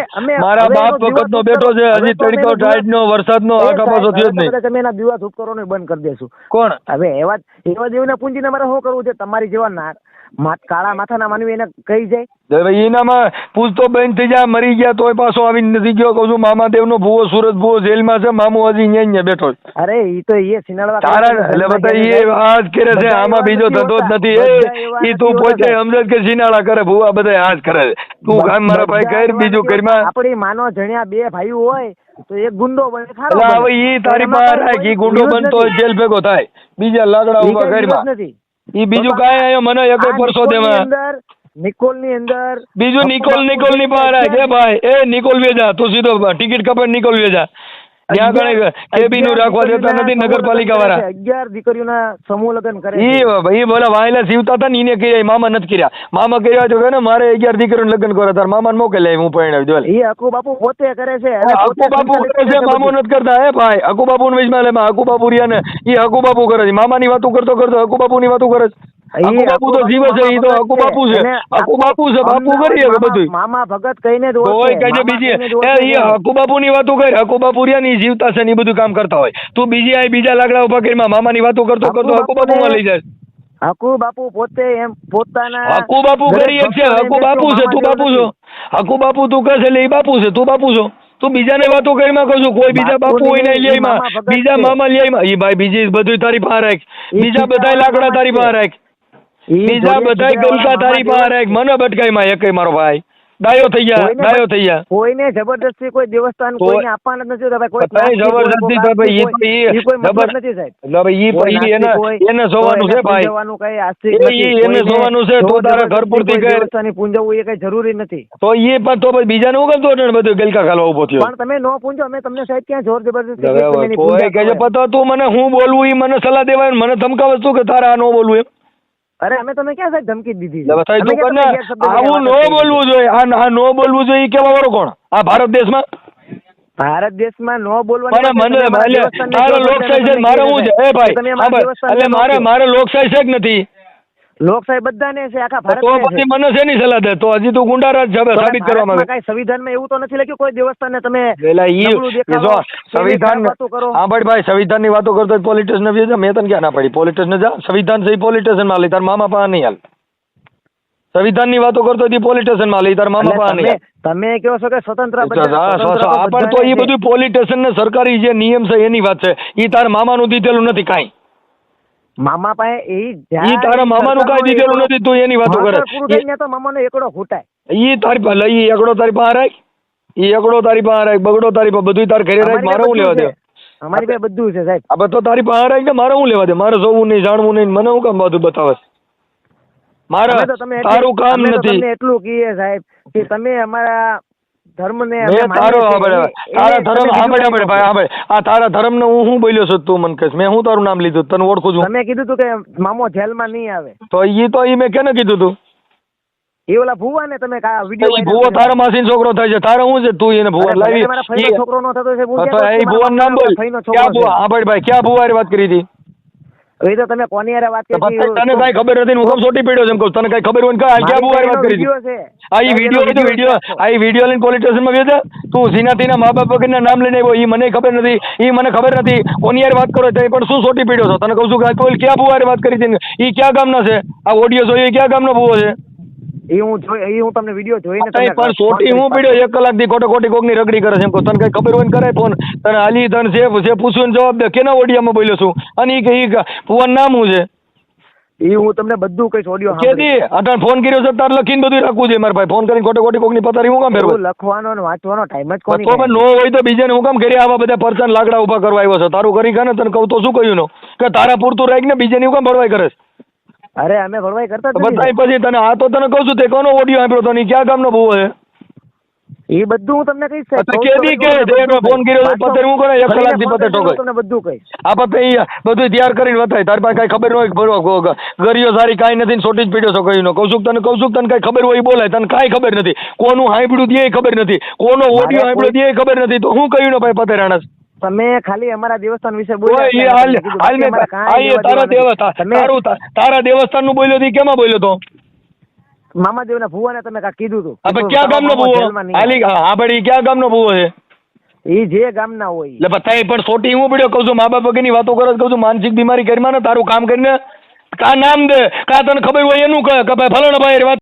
મારા બાપ વખતનો બેઠો છે. હજી તડકો ટાઈડનો વરસાદનો આખા પાછો થયો જ નહીં. તમે એના દીવા ધૂપ કરવાનો બંધ કરી દેશું. કોણ હવે એવા જેવીને પૂંજીને મારે શું કરવું છે? તમારી જેવા કાળા માથાના માનવી એને કહી જાય એનામાં પૂછતો બંધ થઈ જાય, મરી ગયા તોય પાછો આવી નથી ગયો. કહું છું મામાદેવ નો ભૂવો સુરત ભૂવો જેલમાં છે, મામો હજી અહીંયા બેઠો. અરે ઈ તો એ સિનાળવા તારા એટલે બધા એ આજ કરે છે, આમાં બીજો ધંધો જ નથી. એ તું પોતે સમજ કે સિનાળા કરે ભૂવા બધા આજ કરે. તું કામ મારા ભાઈ કર, બીજું કરીમાં આપડી માનો જણ્યા બે ભાઈઓ હોય તો એક ગુંડો બને. હવે ઈ તારી પાસે રાખ, ઈ ગુંડો બનતો જેલ ભેગો થાય, બીજા લાકડા ઉભા કરીમાં નથી. ઈ બીજું કાંઈ આયો મને એક પરસો દેવા નિકોલ ની અંદર બીજું નિકોલ ની પાસે કે ભાઈ એ નિકોલ વેજા તું સીધો ટિકિટ કપાડ નિકોલ વેજા. ત્યાં ગણે કેબી નું રાખવા દેતા નથી નગરપાલિકા વાળા. 11 દીકરીઓના સમૂહ લગ્ન કરે. ઈ બોલા વાયલા જીવતા હતા ને એને કર્યા, મામા નથી કર્યા. મામા કર્યા તો ને મારે 11 દીકરીઓનું લગ્ન કરો, તાર મામાને મોકલે હું પરણાવી દઉં. ઈ અકુ બાપુ પોતે કરે છે. અકુ બાપુ કરે છે, મામો નથી કરતા. હે ભાઈ અકુ બાપુ ને વિજમાં અકુ બાપુ રહ્યા ને ઈ અકુ બાપુ કરે છે. મામાની વાતો કરતો અકુ બાપુ ની વાતો કરે છે. હકુ બાપુ તો જીવે છે, ઈ તો હકુ બાપુ છે, હકુ બાપુ છે, બાપુ કરી શકે બધું. મામા ભગત કહીને જ કોઈ ઓળખે, કહેજે મામા બીજી કહીને જ ઓળખે એ છે. હકુ બાપુની વાતો કરે, હકુ બાપુ રહ્યા ને ઈ જીવતા છે ને ઈ બધું કામ કરતા હોય. તું બીજી આ બીજા લાકડા ઉભા કરીને મામાની વાતો કરતો હકુ બાપુમાં લઈ જાય. હકુ બાપુ પોતે એમ પોતાના હકુ બાપુ કરી એક છે, હકુ બાપુ છે, તું બાપુ છો. હકુ બાપુ તું કહે છે એટલે ઈ બાપુ છે, તું બાપુ છો. તું બીજાને વાતો કરીમાં કહું છું, કોઈ બીજા બાપુ હોય ને લે બીજા મામા લે ઈ ભાઈ બીજી બધું તારી પાસે રાખ, બીજા બધાય લાકડા તારી પાસે રાખ, બીજા બધાય ગલકા તારી પાસે રાખ, મને બટકાઈમાં એકય મારો ભાઈ ડાયો થઈ જા, ડાયો થઈ જા. કોઈને જબરદસ્તી કોઈ દેવસ્થાન કોઈને આપવાના જ નથી હોતા ભાઈ. કોઈ જબરદસ્તી તો ભાઈ ઈ કોઈ મતલબ નથી સાહેબ. એટલે ભાઈ ઈ એને જોવાનું છે ભાઈ, એને જોવાનું છે. તું તારા ઘર પૂરતી કર, દેવસ્થાન પૂંજવું એ કઈ જરૂરી નથી. તો ઈ પણ તો પછી બીજાને હું ગમતો ને બધું ગલકા ખાવા ઉભો થયો. પણ તમે નો પૂંજો, અમે તમને સાહેબ ક્યાં જોર જબરદસ્તી કોઈ કહે છે પતો તું મને હું બોલવું ઈ મને સલાહ દેવાય, મને ધમકાવે તું કે તારે આ નો બોલવું એમ. અરે અમે તમે ક્યાં સાહેબ ધમકી દીધી? આવું નો બોલવું જોઈએ, આ નો બોલવું જોઈએ કેવા વાળો કોણ આ ભારત દેશમાં? ભારત દેશમાં નો બોલવાનું મને તારો લોકશાહી છે, મારે શું છે? એ ભાઈ એટલે મારે લોકશાહી છે જ નથી. લોકશાહી બધાને છે, આખા ભારત. તો પછી મને શેની સલાહ દે? તો હજી તું ગુંડારાજ સાબિત કરવા માંગે. કઈ સંવિધાનમાં એવું તો નથી લખ્યું કોઈ દેવસ્થાનને તમે સંવિધાન. હા ભાઈ સંવિધાનની વાતો કરતો પોલિટિશિયન મેં તને ક્યાં ના પડી? પોલિટિશિયન જા, સંવિધાન છે પોલિટિશિયન માં લઈ, તાર મામા પાસે નહીં હાલ. સંવિધાનની વાતો કરતો હતી પોલિટિશિયન માં લઈ, તાર મામા પાસે નહીં. તમે કહો છો કે સ્વતંત્ર પણ તો એ બધું પોલિટિશિયન ને સરકારી જે નિયમ છે એની વાત છે, એ તાર મામાનું દીધેલું નથી કાંઈ. મામા પાસે ઈ તારા મામાનું કાંઈ દીધેલું નથી, તું એની વાતો કરે. તો મામાનો એકડો ખૂટાય. ઈ તારી પાસે લઈ, એકડો તારી પાસે રાખ, ઈ એકડો તારી પાસે રાખ, બગડો તારી પાસે, બધું તાર ઘરે રાખ, મારે શું લેવા દે? અમારી પાસે બધું છે સાહેબ. આ બધું તારી પાસે રાખ ને મારે શું લેવા દે? મારે જોવું નહીં, જાણવું નહીં, મને હું કામ બધું બતાવે? મારે તારું કામ નથી. એટલું કહીએ સાહેબ કે તમે અમારા ધર્મને તારા ધર્મ ને હું બોલ્યો છું તું મને કહેશ? મેં હું તારું નામ લીધું? તને ઓળખું છું? તમે કીધું તું કે મામો જેલમાં નહીં આવે. તો ઈ મેં કેને કીધું તું? એ ઓલા ભુવા ને તમે વિડીયો ભુવો તારા માસીનો છોકરો થાય છે, તારે શું છે? તું એને ભુવા લાવી છોકરો નો થતો છે એ ભુવાનું નામ બોલ. ક્યાં ભુવા? હા ભાઈ ક્યાં ભુવા વાત કરી હતી? એ તો તમે કોની યાર વાત કરી? તને કઈ ખબર નથી, હું કેમ સોટી પડ્યો છું? તને કઈ ખબર હોય ક્યાં ભુવા વાત કરી હતી? આ વિડીયો લઈને પોલીસ સ્ટેશનમાં ગયો છે તું? ઝીનાથીના મા બાપ વગરના નામ લઈને આવ્યો, ઈ મને ખબર નથી, ઈ મને ખબર નથી. કોની યાર વાત કરો તે પણ શું સોટી પડ્યો છો? તને કહું છું કે ક્યાં ભુવા વાત કરી હતી? ઈ ક્યાં ગામના છે? આ ઓડિયો જોયો ક્યાં ગામનો ભુવો છે? હું તમને વિડીયો જોઈને પણ સોટી હું પડ્યો 1 કલાક થી ખોટી કોકની રગડી કરે છે એમ કહો. તને કઈ ખબર હોય ને કરે ફોન? તને આલી તને જે પૂછ્યું જવાબ દે, કેના ઓડિયામાં બોલ્યો છું અને ઈ ભુવાનું નામ શું છે? હું તમને બધું કઈશ ઓડિયો કેદી અટાણ ફોન કર્યો છે તાર લખીને બધું રાખવું છે મારા ભાઈ. ફોન કરીને ખોટી કોકની પતારી હું કામ ફેરવું? લખવાનો અને વાંચવાનો ટાઈમ જ કોની? તો નો હોય તો બીજાને હું કામ કરી આવા બધા પરચાન લાકડા ઉભા કરવા આવ્યો છે? તારું કરી ને તને કહું તો શું કહ્યું નો કે તારા પૂરતું રાખ ને બીજાની હું કામ ભરવાઈ કરે છે? અરે અમે ભરવાઈ કરતા બતાય પછી તને આ તો તને કહું છું તે કોનો ઓડિયો આપ્યો તો ની ક્યાં ગામનો ભૂવો છે? એ બધું હું તમને કહીશ સાહેબ. કેદી કે ફોન કર્યો પતે હું કરે 1 કલાક થી પતે ટોકે તમને બધું કહીશ. આ પતે બધું તૈયાર કરીને બતાય. તારી પાસે કઈ ખબર હોય ભરવા ગરિયો સારી કાંઈ નથી, સોટી જ પીડ્યો છો કહીનો. કહું છું તને કઈ ખબર હોય બોલાય. તને કાંઈ ખબર નથી, કોનું હાંભળ્યું દે ખબર નથી, કોનો ઓડિયો હાંભળ્યો દે ખબર નથી, તો હું કહ્યું ભાઈ પતે રાણા? તમે ખાલી અમારા દેવસ્થાન વિશે તારા દેવસ્થાન નું બોલ્યો હતી, કેમાં બોલ્યો તો? મામાદેવ ના ભુવા ને તમે કાંઈક કીધું હતું. ક્યાં ગામનો ભુવો? હા ભાઈ ક્યાં ગામનો ભુવો છે? એ જે ગામના હોય એટલે બતાય. પણ સોટી હું પડ્યો કહું છું, મા બાપ વગરની વાતો કરો કહું છું. માનસિક બીમારી કરીમાં ને તારું કામ કરીને કા નામ દે, કા તને ખબર હોય એનું કહે કે ભાઈ ફલાણા ભાઈ વાત